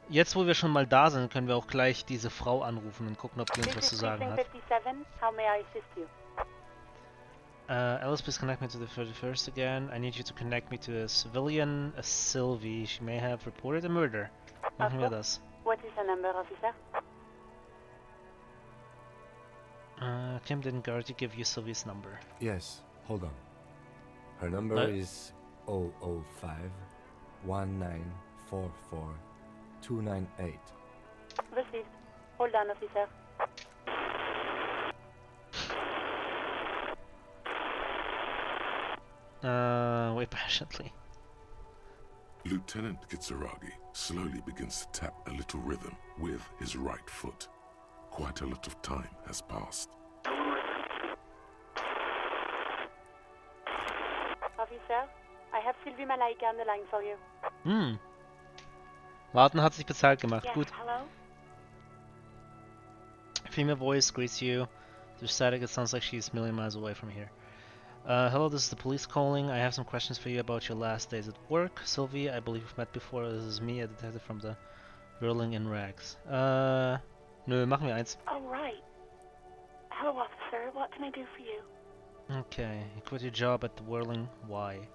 Jetzt, wo wir schon mal da sind, können wir auch gleich diese Frau anrufen und gucken, ob die uns was zu sagen hat. 57, how may I assist you? Alice, please connect me to the 31st again. I need you to connect me to a civilian, a Sylvie. She may have reported a murder. Machen wir das. What is the number, officer? Kim didn't already give you Sylvie's number. Yes, hold on. Her number is 005 1944 298. Received. Hold on, officer. Wait patiently. Lieutenant Kitsuragi slowly begins to tap a little rhythm with his right foot. Quite a lot of time has passed. Officer, I have Sylvie Malaika on the line for you. Warten hat sich bezahlt gemacht. Yes, Gut. hello? Female voice greets you. Through static, it sounds like she's a million miles away from here. Hello, this is the police calling. I have some questions for you about your last days at work. Sylvie, I believe we've met before. This is me, a detective from the Whirling in Rags. Nö, machen wir eins. Oh, right. Hello, officer. What can I do for you? Okay, you quit your job at the Whirling. Why?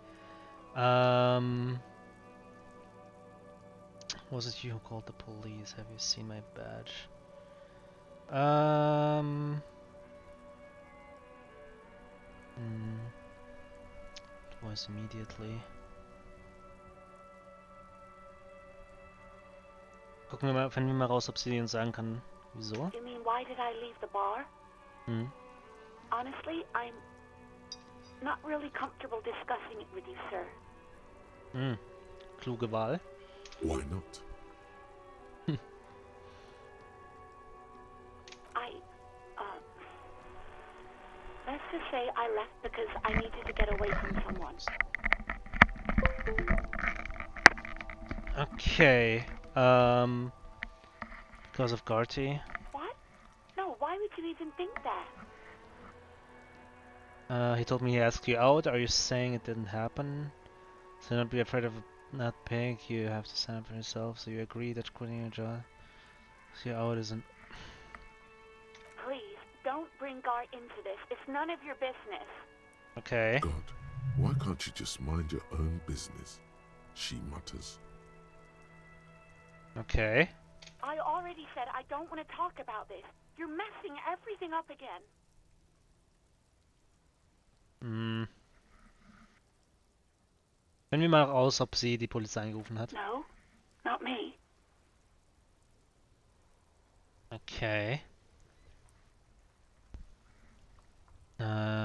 Was it you who called the police? Have you seen my badge? Twice immediately. Gucken wir mal, finden wir mal raus, ob sie uns sagen kann, wieso. You mean, why did I leave the bar? Honestly, I'm not really comfortable discussing it with you, sir. Kluge Wahl. Why not? Let's just say I left because I needed to get away from someone. Okay, because of Garty. What? No, why would you even think that? He told me he asked you out. Are you saying it didn't happen? So don't be afraid of not paying. You have to sign up for yourself. So you agree that quitting your job, so your out isn't. Please, don't bring Gar into this. It's none of your business. Okay. God, why can't you just mind your own business? She mutters. Okay. I already said I don't want to talk about this. You're messing everything up again. Finden wir mal raus, ob sie die Polizei angerufen hat. No, not me. Okay.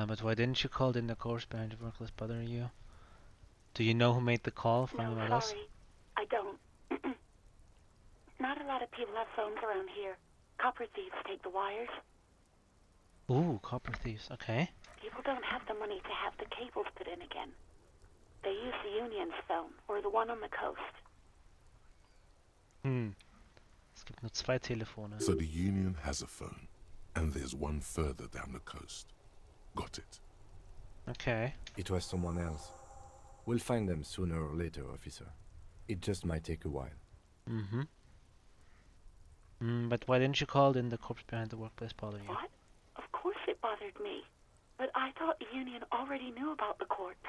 But why didn't you call? Didn't the course behind the work list bother you? Do you know who made the call? No, sorry. I don't. Not a lot of people have phones around here. Copper thieves take the wires. Ooh, copper thieves. Okay. People don't have the money to have the cables put in again. They use the Union's phone, or the one on the coast. Es gibt nur 2 Telefone. So the Union has a phone, and there's one further down the coast. Got it. Okay. It was someone else. We'll find them sooner or later, officer. It just might take a while. But why didn't you call? Didn't the corpse behind the workplace bother you? What? Of course it bothered me. But I thought the Union already knew about the corpse.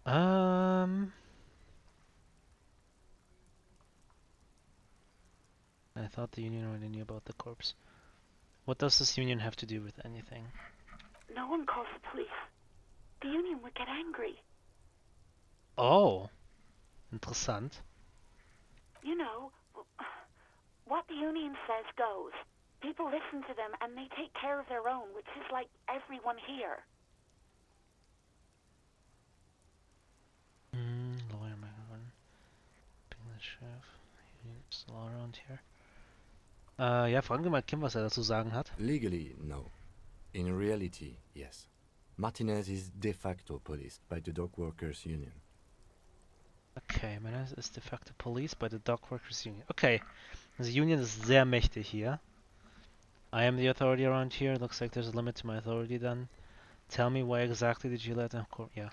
I thought the Union already knew about the corpse. What does this Union have to do with anything? No one calls the police. The Union would get angry. Oh, interessant. You know, what the Union says goes. People listen to them and they take care of their own, which is like everyone here. Lawyer microphone. Being the sheriff. He's all around here. Ja, fragen wir mal Kim, was dazu sagen hat. Legally, no. In reality, yes. Martinez is de facto policed by the Dock Workers Union. Okay, Martinez is de facto policed by the Dock Workers Union. Okay, the Union ist sehr mächtig hier. I am the authority around here. Looks like there's a limit to my authority then. Tell me why exactly did you let them yeah.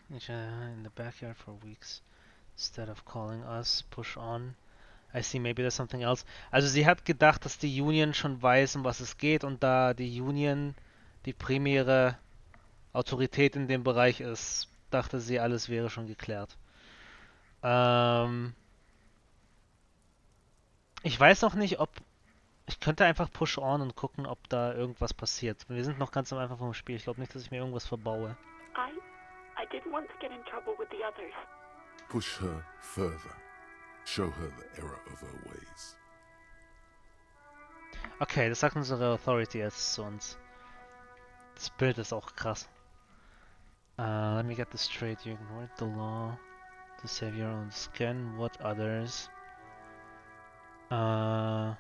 In the backyard for weeks. Instead of calling us, push on. I see, maybe there's something else. Also sie hat gedacht, dass die Union schon weiß, um was es geht und da die Union die primäre Autorität in dem Bereich ist, dachte sie, alles wäre schon geklärt. Ich weiß noch nicht, ob... Ich könnte einfach push on und gucken, ob da irgendwas passiert. Wir sind noch ganz am Anfang vom Spiel. Ich glaube nicht, dass ich mir irgendwas verbaue. I didn't want to get in trouble with the others. Push her further. Show her the error of her ways. Okay, das sagt unsere Authority jetzt zu uns. Das Bild ist auch krass. Let me get this straight. You ignored the law to save your own skin. What others? What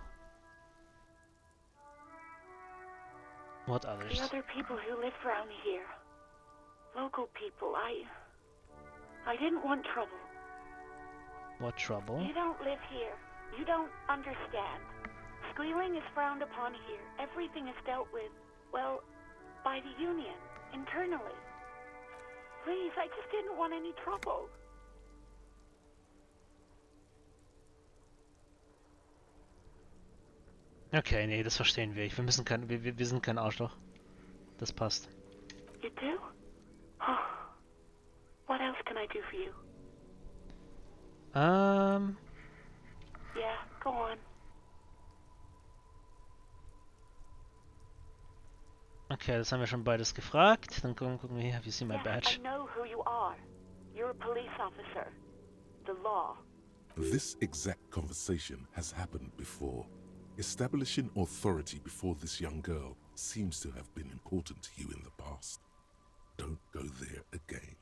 others? The other people who live around here. Local people. I didn't want trouble. What trouble? You don't live here. You don't understand. Squealing is frowned upon here. Everything is dealt with, well, by the Union, internally. Please, I just didn't want any trouble. Okay, nee, das verstehen wir. Wir müssen kein, wir sind kein Arschloch. Das passt. You do? Oh. What else can I do for you? Yeah, go on. Okay, das haben wir schon beides gefragt. Dann gucken wir hier. Have you seen my badge? I know who you are. You're a police officer. The law. This exact conversation has happened before. Establishing authority before this young girl seems to have been important to you in the past. Don't go there again.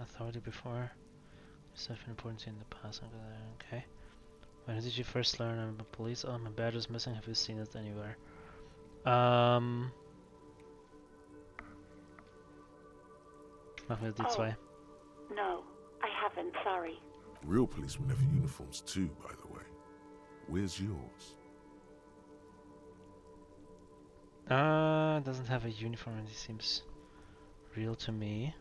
Authority before. This has been important to you in the past. Okay. When did you first learn I'm a police? Oh, my badge is missing. Have you seen it anywhere? Machen wir die zwei. No, I haven't, sorry. Real policemen have uniforms too, by the way. Where's yours? Doesn't have a uniform and it seems real to me.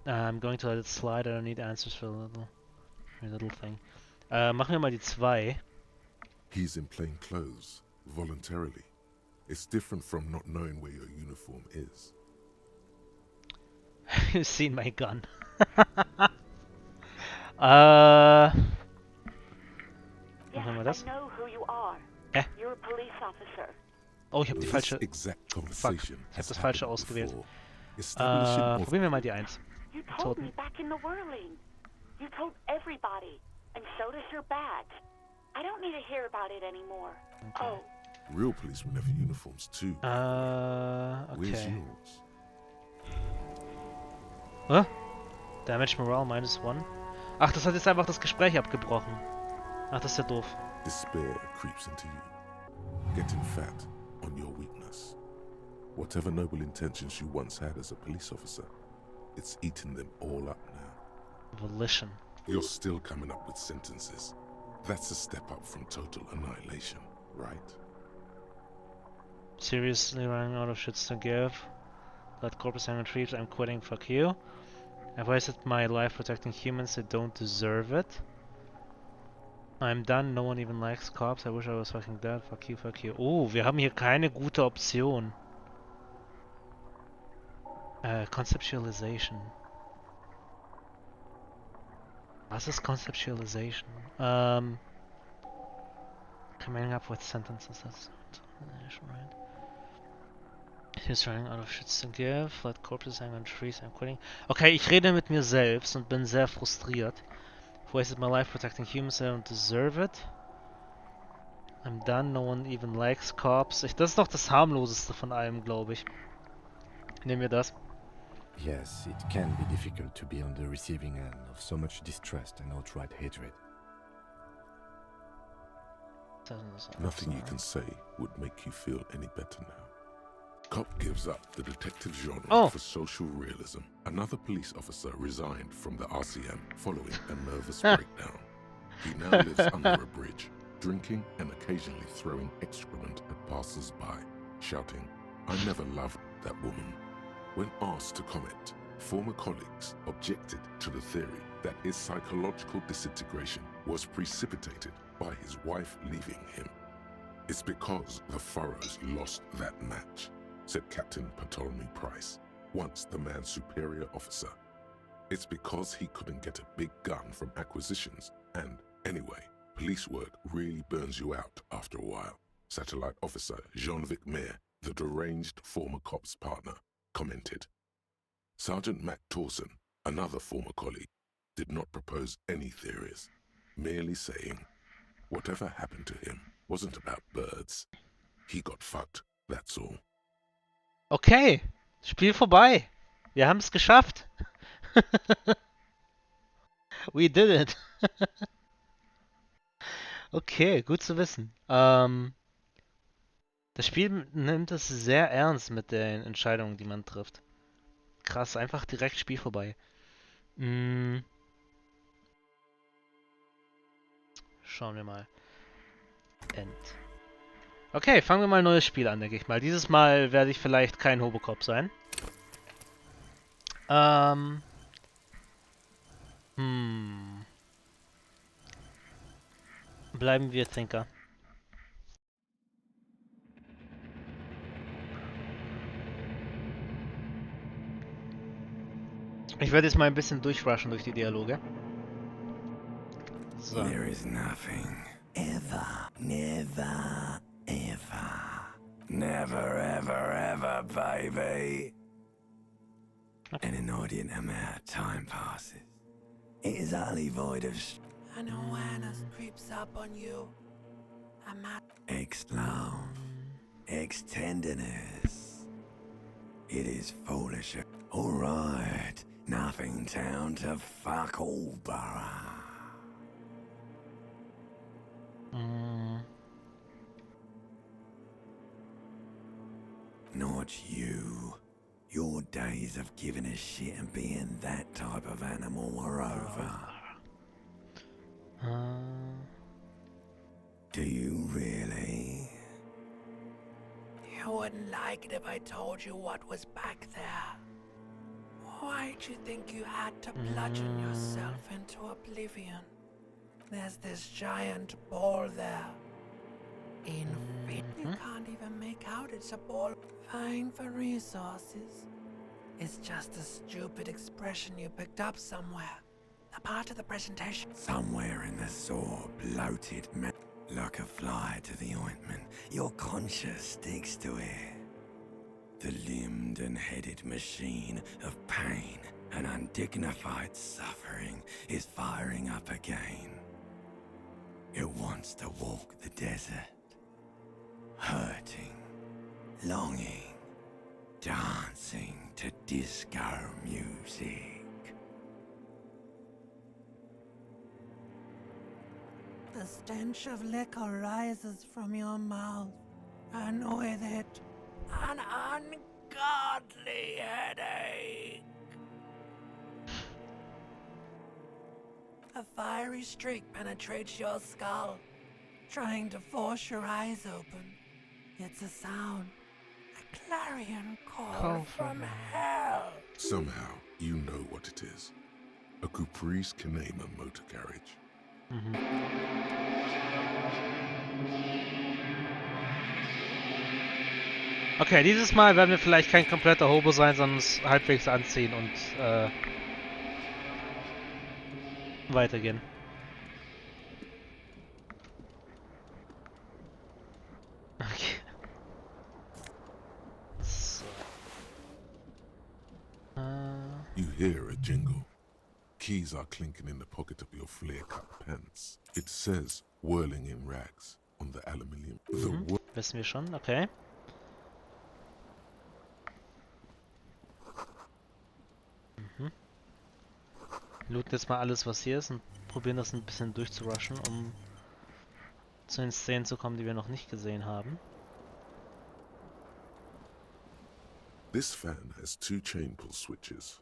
I'm going to let it slide. I don't need answers for a little thing. Machen wir mal die zwei. He's in plain clothes, voluntarily. It's different from not knowing where your uniform is. You've seen my gun. Machen wir das? I know who you are. You're a police officer. Oh, ich habe die falsche... Fuck, ich habe das falsche ausgewählt. Probieren wir mal die 1. You told me back in the whirling. You told everybody. And so does your badge. I don't need to hear about it anymore. Okay. Oh. Real policemen have uniforms too. Okay. Where's yours? Huh? Damage Morale -1. Ach, das hat jetzt einfach das Gespräch abgebrochen. Ach, das ist ja doof. Despair creeps into you, getting fat on your weakness. Whatever noble intentions you once had as a police officer, it's eating them all up now. Volition. You're still coming up with sentences. That's a step up from total annihilation, right? Seriously running out of shits to give. Let corpus hang on trees, I'm quitting, fuck you. I've wasted my life protecting humans that don't deserve it. I'm done, no one even likes cops, I wish I was fucking dead, fuck you, fuck you. Oh, wir haben hier keine gute Option. Conceptualization. Was ist Conceptualization? Coming up with sentences, that's right. He's running out of shits to give, let corpses hang on trees, I'm quitting. Okay, ich rede mit mir selbst und bin sehr frustriert. I've wasted my life protecting humans, I don't deserve it. I'm done, no one even likes cops. Das ist doch das harmloseste von allem, glaube ich. Nehmen wir das. Yes, it can be difficult to be on the receiving end of so much distrust and outright hatred. Nothing you can say would make you feel any better now. Cop gives up the detective genre for social realism. Another police officer resigned from the RCM following a nervous breakdown. He now lives under a bridge, drinking and occasionally throwing excrement at passers-by, shouting, "I never loved that woman." When asked to comment, former colleagues objected to the theory that his psychological disintegration was precipitated by his wife leaving him. It's because the Furrows lost that match, said Captain Ptolemy Price, once the man's superior officer. It's because he couldn't get a big gun from acquisitions, and anyway, police work really burns you out after a while, Satellite Officer Jean-Vic Mayer, the deranged former cop's partner, commented. Sergeant Matt Torson, another former colleague, did not propose any theories, merely saying, whatever happened to him wasn't about birds. He got fucked, that's all. Okay, Spiel vorbei. Wir haben es geschafft. We did it. Okay, gut zu wissen. Das Spiel nimmt es sehr ernst mit den Entscheidungen, die man trifft. Krass, einfach direkt Spiel vorbei. Schauen wir mal. End. Okay, fangen wir mal ein neues Spiel an, denke ich mal. Dieses Mal werde ich vielleicht kein Hobocop sein. Bleiben wir Thinker. Ich werde jetzt mal ein bisschen durchrushen durch die Dialoge. So. There is nothing. Ever. Never. Ever. Never, ever, ever, baby. Okay. An inordinate amount of time passes. It is utterly void of An awareness creeps up on you. ex-love, ex-tenderness. It is foolish. Alright, nothing town to fuck all borough. Not you. Your days of giving a shit and being that type of animal are over. Do you really? You wouldn't like it if I told you what was back there. Why'd you think you had to bludgeon yourself into oblivion? There's this giant ball there. Infinite. You can't even make out it's a ball. Vying for resources. It's just a stupid expression you picked up somewhere. A part of the presentation. Somewhere in the sore, bloated like a fly to the ointment, your conscience sticks to it. The limbed and headed machine of pain and undignified suffering is firing up again. It wants to walk the desert, hurting, longing, dancing to disco music. The stench of liquor rises from your mouth, and with it, an ungodly headache. A fiery streak penetrates your skull, trying to force your eyes open. It's a sound, a clarion call from hell. Somehow, you know what it is. A caprice can name a motor carriage. Okay, dieses Mal werden wir vielleicht kein kompletter Hobo sein, sondern uns halbwegs anziehen und weitergehen. Okay. So. You hear a jingle. Keys are clinking in the pocket of your flare-cut pants. It says, whirling in rags, on the aluminium. Wissen wir schon, okay. Looten jetzt mal alles, was hier ist und probieren das ein bisschen durchzurushen, um zu den Szenen zu kommen, die wir noch nicht gesehen haben. This fan has two chain pull switches.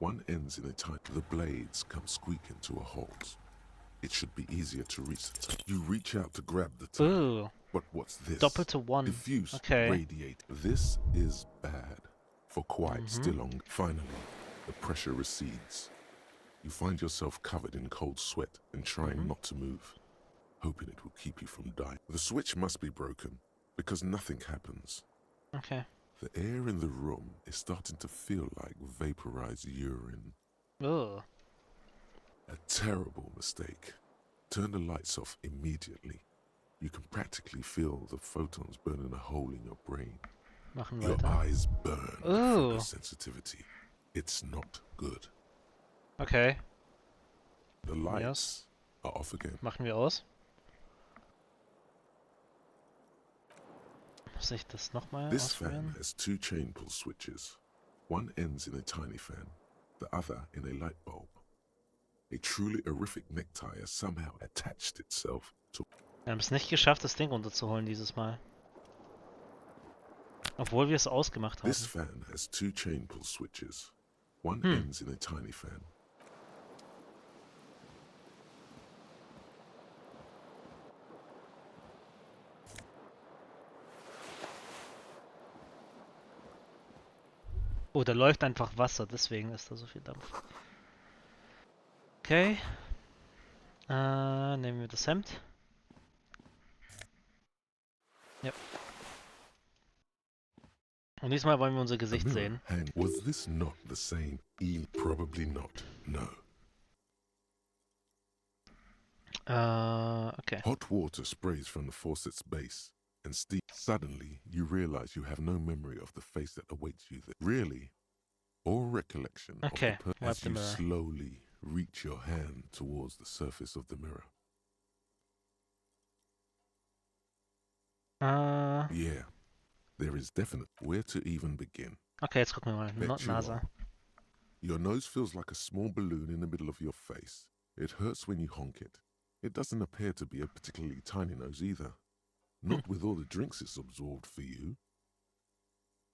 One ends in a tight. The blades come squeaking to a halt. It should be easier to reach. You reach out to grab the tie. Ooh. But what's this? Doppelte One. Diffuse, okay. radiate. This is bad. For quite still long. Finally, the pressure recedes. You find yourself covered in cold sweat and trying not to move, hoping it will keep you from dying. The switch must be broken, because nothing happens. Okay. The air in the room is starting to feel like vaporized urine. Ugh. A terrible mistake. Turn the lights off immediately. You can practically feel the photons burning a hole in your brain. Machen your weiter. eyes burn with photosensitivity. It's not good. Okay. The lights are off again. Machen wir aus. Muss ich das nochmal This fan ausprobieren? has two chain pull switches. One ends in a tiny fan, the other in a light bulb. A truly horrific necktie has somehow attached itself to... Wir haben es nicht geschafft, das Ding runterzuholen dieses Mal. Obwohl wir es ausgemacht haben. This fan has two chain pull switches. One ends in a tiny fan. Oh, da läuft einfach Wasser, deswegen ist da so viel Dampf. Okay. Nehmen wir das Hemd. Ja. Und diesmal wollen wir unser Gesicht sehen. Was this not the same? Probably not. No. Okay. Hot water sprays from the faucet's base, and suddenly you realize you have no memory of the face that awaits you there. Really, or recollection of the as you slowly reach your hand towards the surface of the mirror. Yeah, there is definite where to even begin. Okay, jetzt gucken wir mal. Nase. Your nose feels like a small balloon in the middle of your face. It hurts when you honk it. It doesn't appear to be a particularly tiny nose either. Not with all the drinks it's absorbed for you.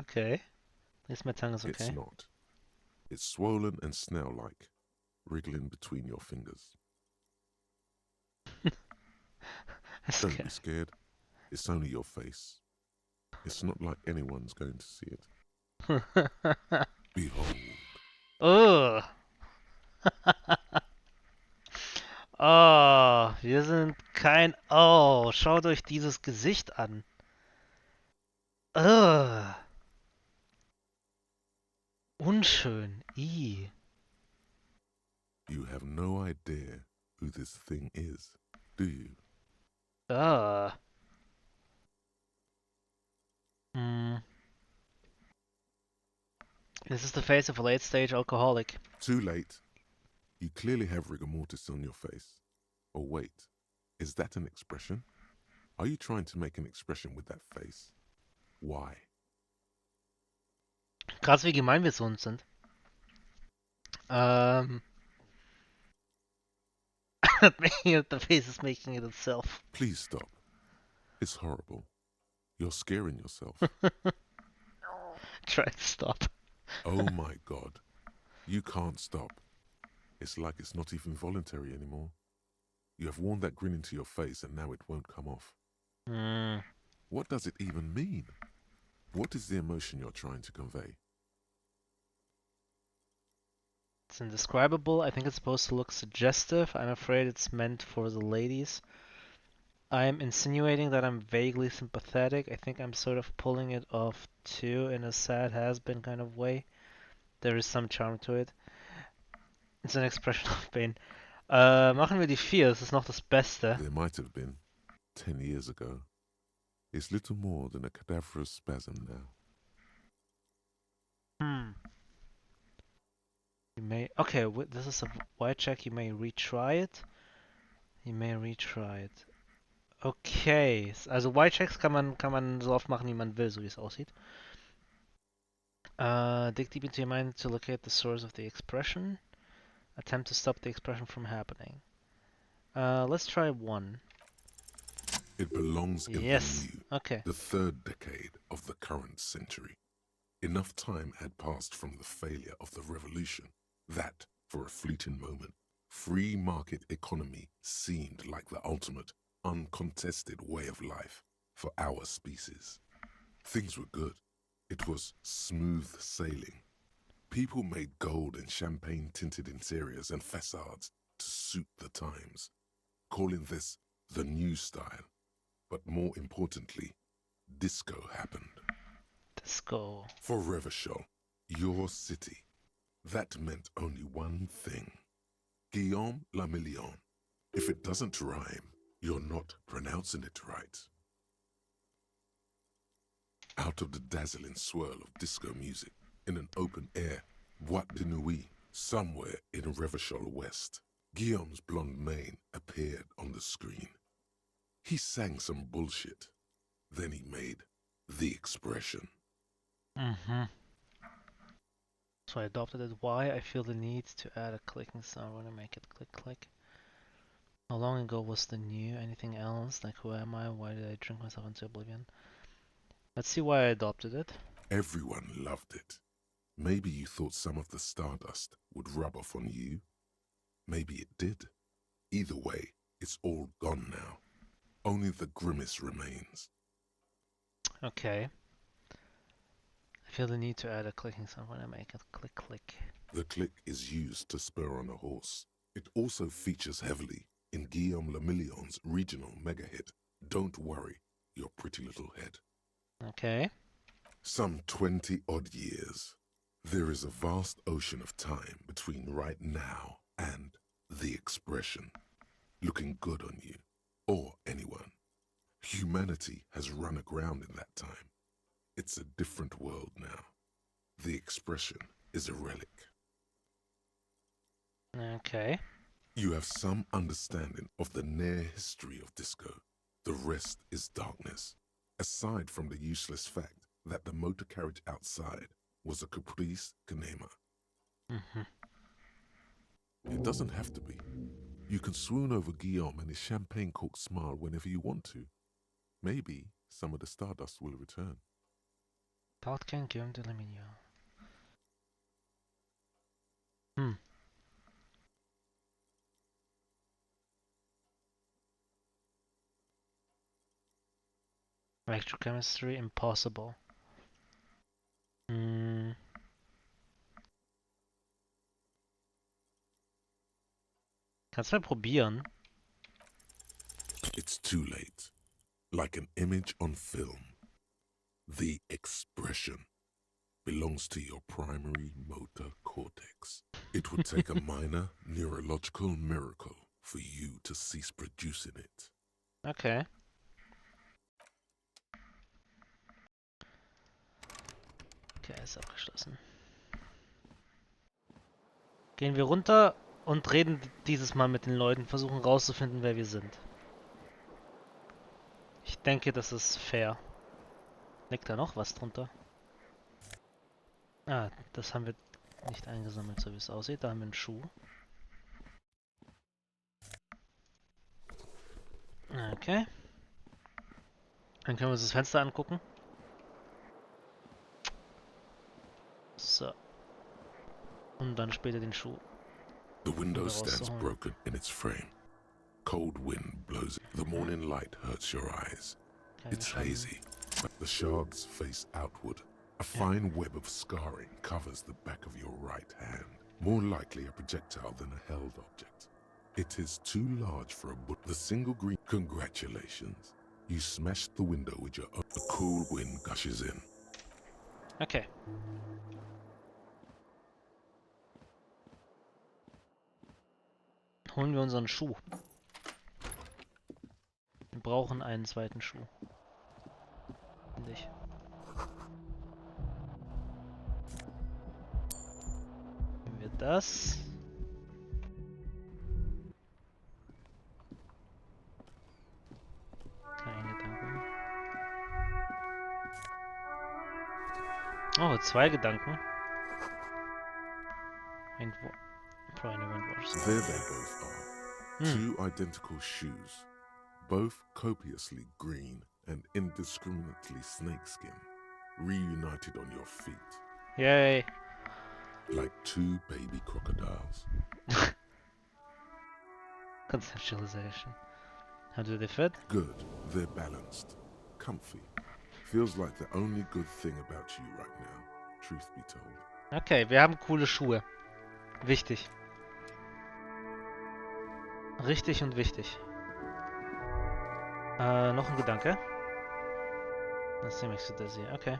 Okay. This my tongue is okay. It's not. It's swollen and snail-like, wriggling between your fingers. Don't be scared. It's only your face. It's not like anyone's going to see it. Behold. Oh. Oh, wir sind kein... Oh, schaut euch dieses Gesicht an. Oh. Unschön. I. You have no idea who this thing is, do you? This is the face of a late-stage alcoholic. Too late. You clearly have rigor mortis on your face. Or wait, is that an expression? Are you trying to make an expression with that face? Why? Krass, wie gemein wir zu uns sind. The face is making it itself. Please stop. It's horrible. You're scaring yourself. Try to stop. Oh my god. You can't stop. It's like it's not even voluntary anymore. You have worn that grin into your face and now it won't come off. What does it even mean? What is the emotion you're trying to convey? It's indescribable. I think it's supposed to look suggestive. I'm afraid it's meant for the ladies. I'm insinuating that I'm vaguely sympathetic. I think I'm sort of pulling it off too in a sad has-been kind of way. There is some charm to it. It's an expression of pain. Machen wir die 4, das ist noch das Beste. There might have been 10 years ago. It's little more than a cadaverous spasm now. You may... Okay, this is a white check. You may retry it. You may retry it. Okay, also White Checks kann man so oft machen, wie man will, so wie es aussieht. Dig deep into your mind to locate the source of the expression. Attempt to stop the expression from happening. Let's try 1. It belongs in yes. the new, okay. the 3rd decade of the current century. Enough time had passed from the failure of the revolution that, for a fleeting moment, free market economy seemed like the ultimate, uncontested way of life for our species. Things were good. It was smooth sailing. People made gold and champagne-tinted interiors and facades to suit the times, calling this the new style. But more importantly, disco happened. Disco. For Revachol, your city, that meant only one thing. Guillaume la Million. If it doesn't rhyme, you're not pronouncing it right. Out of the dazzling swirl of disco music, in an open-air boîte de nuit, somewhere in Revachol West, Guillaume's blonde mane appeared on the screen. He sang some bullshit. Then he made the expression. So I adopted it. Why? I feel the need to add a clicking sound when I make it click. How long ago was the new? Anything else? Like, who am I? Why did I drink myself into oblivion? Let's see why I adopted it. Everyone loved it. Maybe you thought some of the stardust would rub off on you. Maybe it did. Either way, it's all gone now. Only the grimace remains. Okay. I feel the need to add a clicking sound when I make it click click. The click is used to spur on a horse. It also features heavily in Guillaume Lemillion's regional mega hit, Don't Worry, Your Pretty Little Head. Okay. Some 20-odd years. There is a vast ocean of time between right now and the expression, looking good on you, or anyone. Humanity has run aground in that time. It's a different world now. The expression is a relic. Okay. You have some understanding of the near history of disco. The rest is darkness. Aside from the useless fact that the motor carriage outside was a caprice canema. It doesn't have to be. You can swoon over Guillaume and his champagne-corked smile whenever you want to. Maybe some of the stardust will return. Partken Guillaume de Lemillon. Electrochemistry impossible. Kannst du mal probieren? It's too late. Like an image on film. The expression belongs to your primary motor cortex. It would take a minor neurological miracle for you to cease producing it. Okay. Okay, ist abgeschlossen. Gehen wir runter und reden dieses Mal mit den Leuten, versuchen rauszufinden, wer wir sind. Ich denke, das ist fair. Liegt da noch was drunter? Ah, das haben wir nicht eingesammelt, so wie es aussieht. Da haben wir einen Schuh. Okay. Dann können wir uns das Fenster angucken. So. Und dann später den Schuh. The window stands broken in its frame. Cold wind blows it. The morning light hurts your eyes. It's hazy, but the shards face outward. A fine web of scarring covers the back of your right hand. More likely a projectile than a held object. It is too large for a bullet. The single green... Congratulations. You smashed the window with your own... A cool wind gushes in. Okay. Holen wir unseren Schuh. Wir brauchen einen zweiten Schuh. Finde ich. Nehmen wir das. Kein Gedanken. Oh, 2 Gedanken. Irgendwo. There they both are. 2 identical shoes. Both copiously green and indiscriminately snakeskin. Reunited on your feet. Yay. Like 2 baby crocodiles. Conceptualization. How do they fit? Good. They're balanced. Comfy. Feels like the only good thing about you right now, truth be told. Okay, wir haben coole Schuhe. Wichtig. Richtig und wichtig. Noch ein Gedanke. Das nehme ich so das hier. Okay.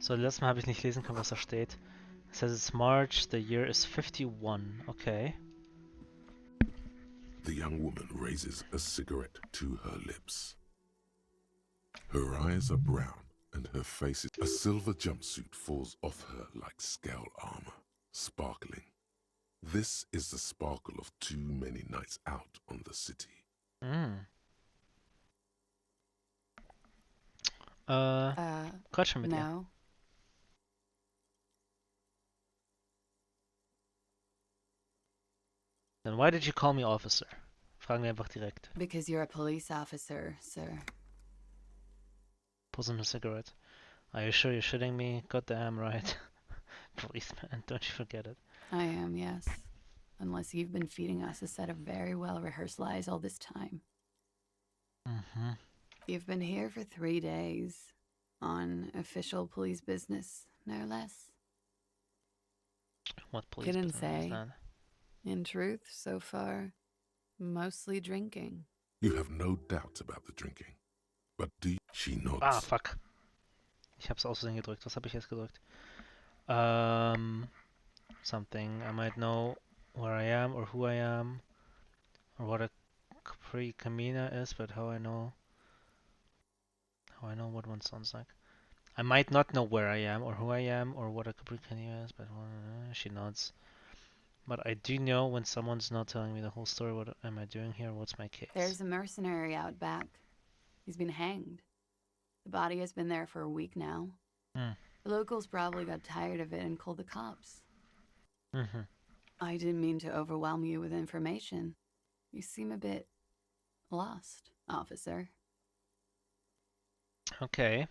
So, letztes Mal habe ich nicht lesen können, was da steht. It says it's March, the year is 51. Okay. The young woman raises a cigarette to her lips. Her eyes are brown and her face is... A silver jumpsuit falls off her like scale armor, sparkling. This is the sparkle of too many nights out on the city. Quatsch mit dir. Then why did you call me officer? Fragen wir einfach direkt. Because you're a police officer, sir. Pulls him a cigarette. Are you sure you're shitting me? Goddamn right. Policeman, don't you forget it. I am, yes. Unless you've been feeding us a set of very well-rehearsed lies all this time. Mm-hmm. You've been here for 3 days. On official police business, no less. What police Couldn't business is say. that? In truth, so far, mostly drinking. You have no doubt about the drinking. But do you... She nods. Ah, fuck. Ich hab's aus Versehen gedrückt. Was habe ich jetzt gedrückt? Something. I might know where I am or who I am or what a Capri Camina is, but how I know what one sounds like. I might not know where I am or who I am or what a Capri Camina is, but she nods. But I do know when someone's not telling me the whole story. What am I doing here? What's my case? There's a mercenary out back. He's been hanged. The body has been there for a week now. Mm. The locals probably got tired of it and called the cops. Mm-hmm. I didn't mean to overwhelm you with information. You seem a bit lost, officer. Okay.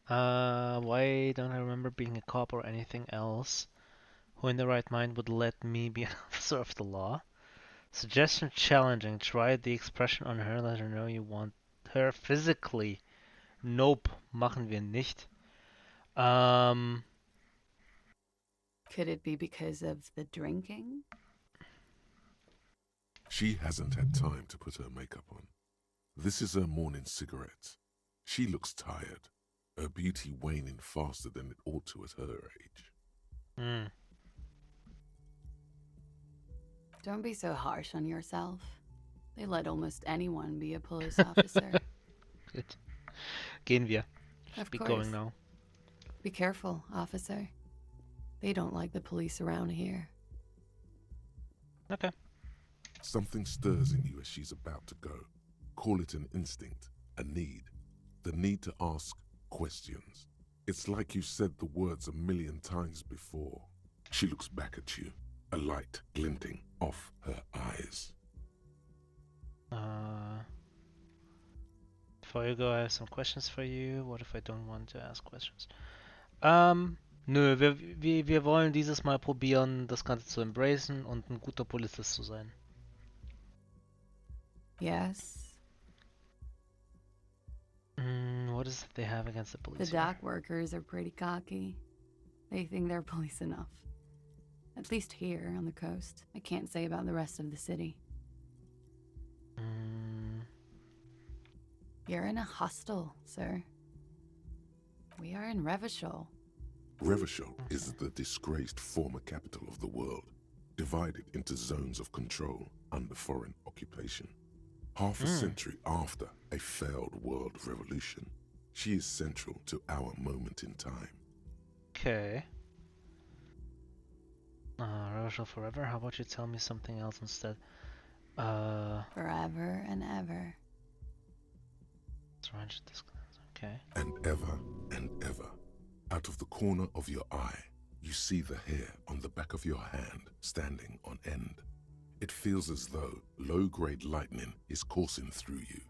Why don't I remember being a cop or anything else? Who in the right mind would let me be an officer of the law? Suggestion challenging. Try the expression on her. Let her know you want her physically. Nope. Machen wir nicht. Could it be because of the drinking? She hasn't had time to put her makeup on. This is her morning cigarette. She looks tired, her beauty waning faster than it ought to at her age. Hmm. Don't be so harsh on yourself. They let almost anyone be a police officer. Good. Gehen wir. Of Be course. going now. Be careful, officer. They don't like the police around here. Okay. Something stirs in you as she's about to go. Call it an instinct, a need. The need to ask questions. It's like you said the words 1,000,000 times before. She looks back at you, a light glinting off her eyes. Before you go, I have some questions for you. What if I don't want to ask questions? Nö, wir wollen dieses Mal probieren, das Ganze zu embracen und ein guter Polizist zu sein. Yes. What is it they have against the police? The dock workers are pretty cocky. They think they're police enough. At least here on the coast. I can't say about the rest of the city. You're in a hostel, sir. We are in Revachol. Revachol is the disgraced former capital of the world, divided into zones of control under foreign occupation. Half a century after a failed world revolution, she is central to our moment in time. Okay. Revachol forever? How about you tell me something else instead? Forever and ever. Okay. And ever, out of the corner of your eye, you see the hair on the back of your hand standing on end. It feels as though low-grade lightning is coursing through you.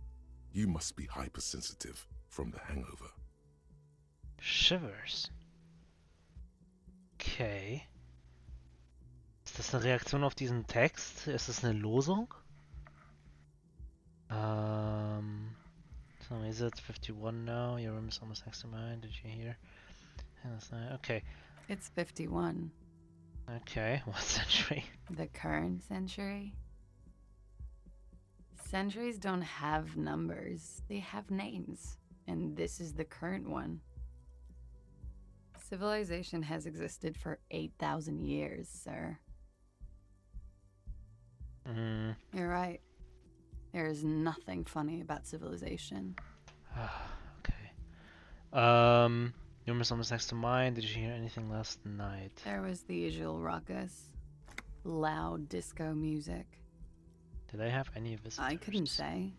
You must be hypersensitive from the hangover. Shivers. Okay. Ist das eine Reaktion auf diesen Text? Ist das eine Losung? So is it 51 now? Your room is almost next to mine. Did you hear? Okay. It's 51. Okay, what century? The current century? Centuries don't have numbers. They have names. And this is the current one. Civilization has existed for 8,000 years, sir. You're right. There is nothing funny about civilization. Okay. Your room is almost next to mine. Did you hear anything last night? There was the usual ruckus. Loud disco music. Did I have any visitors? I couldn't say.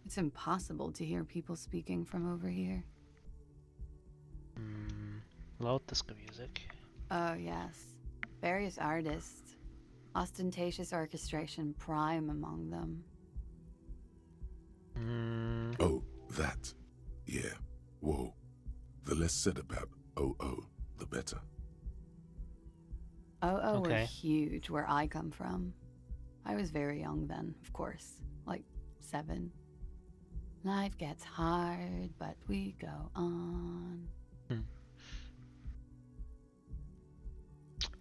It's impossible to hear people speaking from over here. Loud disco music. Oh, yes. Various artists. Ostentatious orchestration prime among them. Oh, that. Yeah. Whoa. The less said about OO, the better. OO Okay. was huge where I come from. I was very young then, of course, like 7. Life gets hard, but we go on.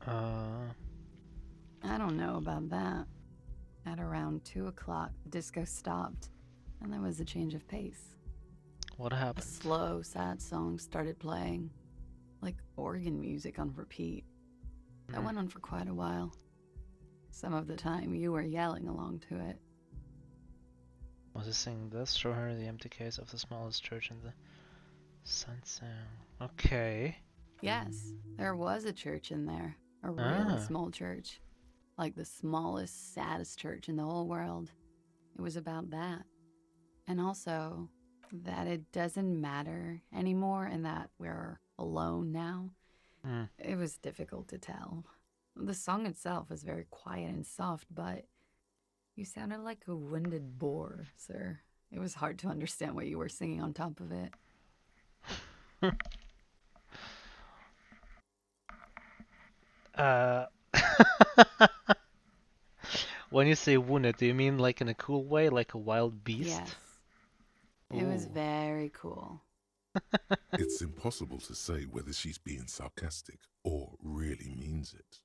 I don't know about that. At around 2 o'clock, the disco stopped, and there was a change of pace. What A happened? slow, sad song started playing, like organ music on repeat. That went on for quite a while. Some of the time, you were yelling along to it. Was he singing this? Show her the empty case of the smallest church in the sunset. Okay. Yes, there was a church in there. A really Ah. small church. Like the smallest, saddest church in the whole world. It was about that. And also, that it doesn't matter anymore and that we're alone now. It was difficult to tell. The song itself was very quiet and soft, but you sounded like a winded boar, sir. It was hard to understand what you were singing on top of it. When you say wounded, do you mean like in a cool way, like a wild beast? Yes. It was Ooh. very cool. It's impossible to say whether she's being sarcastic or really means it.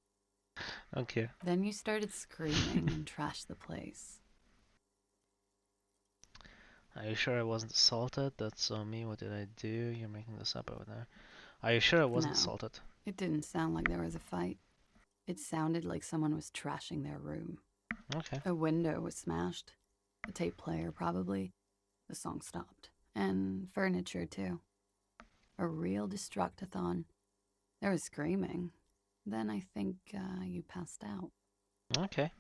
Okay. Then you started screaming and trashed the place. Are you sure I wasn't assaulted? That's so me. What did I do? You're making this up over there. Are you sure I wasn't No. assaulted? It didn't sound like there was a fight. It sounded like someone was trashing their room. Okay. A window was smashed. A tape player, probably. The song stopped. And furniture, too. A real destructathon. There was screaming. Then I think you passed out. Okay.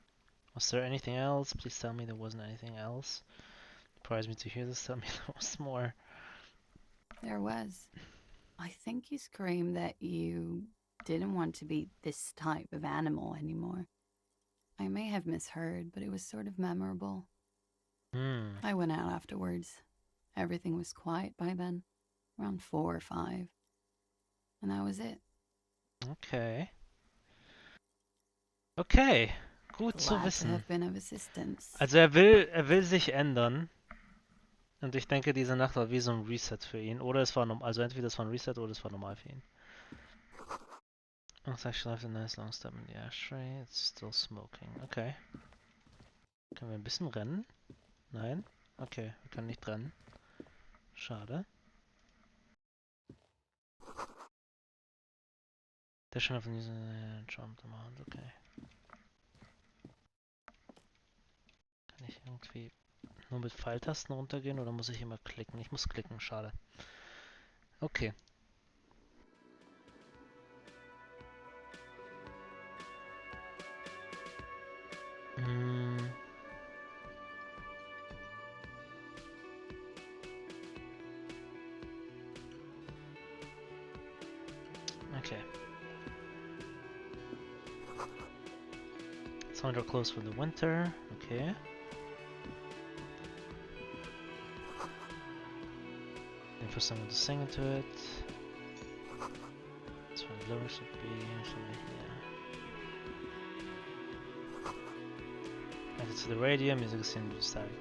Was there anything else? Please tell me there wasn't anything else. Surprised me to hear this. Tell me there was more. There was. I think you screamed that you didn't want to be this type of animal anymore. I may have misheard, but it was sort of memorable. I went out afterwards. Everything was quiet by then, around 4 or 5. And that was it. Okay. Okay. Gut zu Glad to wissen. have been of assistance. Also er will sich ändern. Und ich denke, diese Nacht war wie so ein Reset für ihn. Oder es war normal, also entweder es war ein Reset oder es war normal für ihn. Looks like she left a nice long step in the ashtray. It's still smoking. Okay. Können wir ein bisschen rennen? Nein? Okay, wir können nicht rennen. Schade. Der schon auf diesen Jump gemacht, okay. Kann ich irgendwie nur mit Pfeiltasten runtergehen oder muss ich immer klicken? Ich muss klicken, schade. Okay. Okay. Sound are closed for the winter. Okay. And for someone to sing into it. That's what the lyrics would be. Usually, yeah. Connected to the radio, music is in static.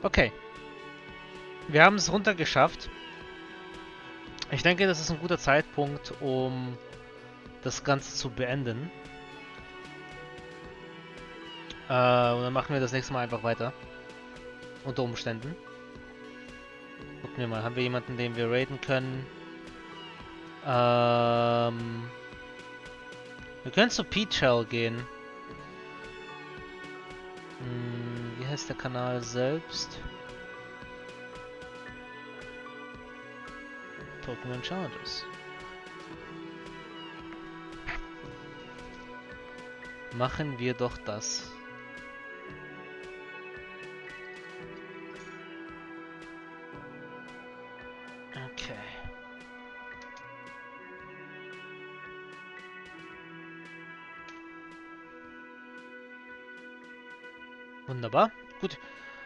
Okay. Wir haben es runtergeschafft. Ich denke, das ist ein guter Zeitpunkt, um das Ganze zu beenden. Und dann machen wir das nächste Mal einfach weiter. Unter Umständen. Gucken wir mal, haben wir jemanden, den wir raiden können? Wir können zu Peachell gehen. Wie heißt der Kanal selbst? Pokémon Challenges. Machen wir doch das. Okay. Wunderbar. Gut.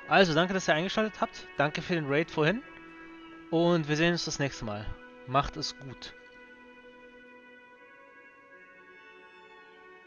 Also, danke, dass ihr eingeschaltet habt. Danke für den Raid vorhin. Und wir sehen uns das nächste Mal. Macht es gut.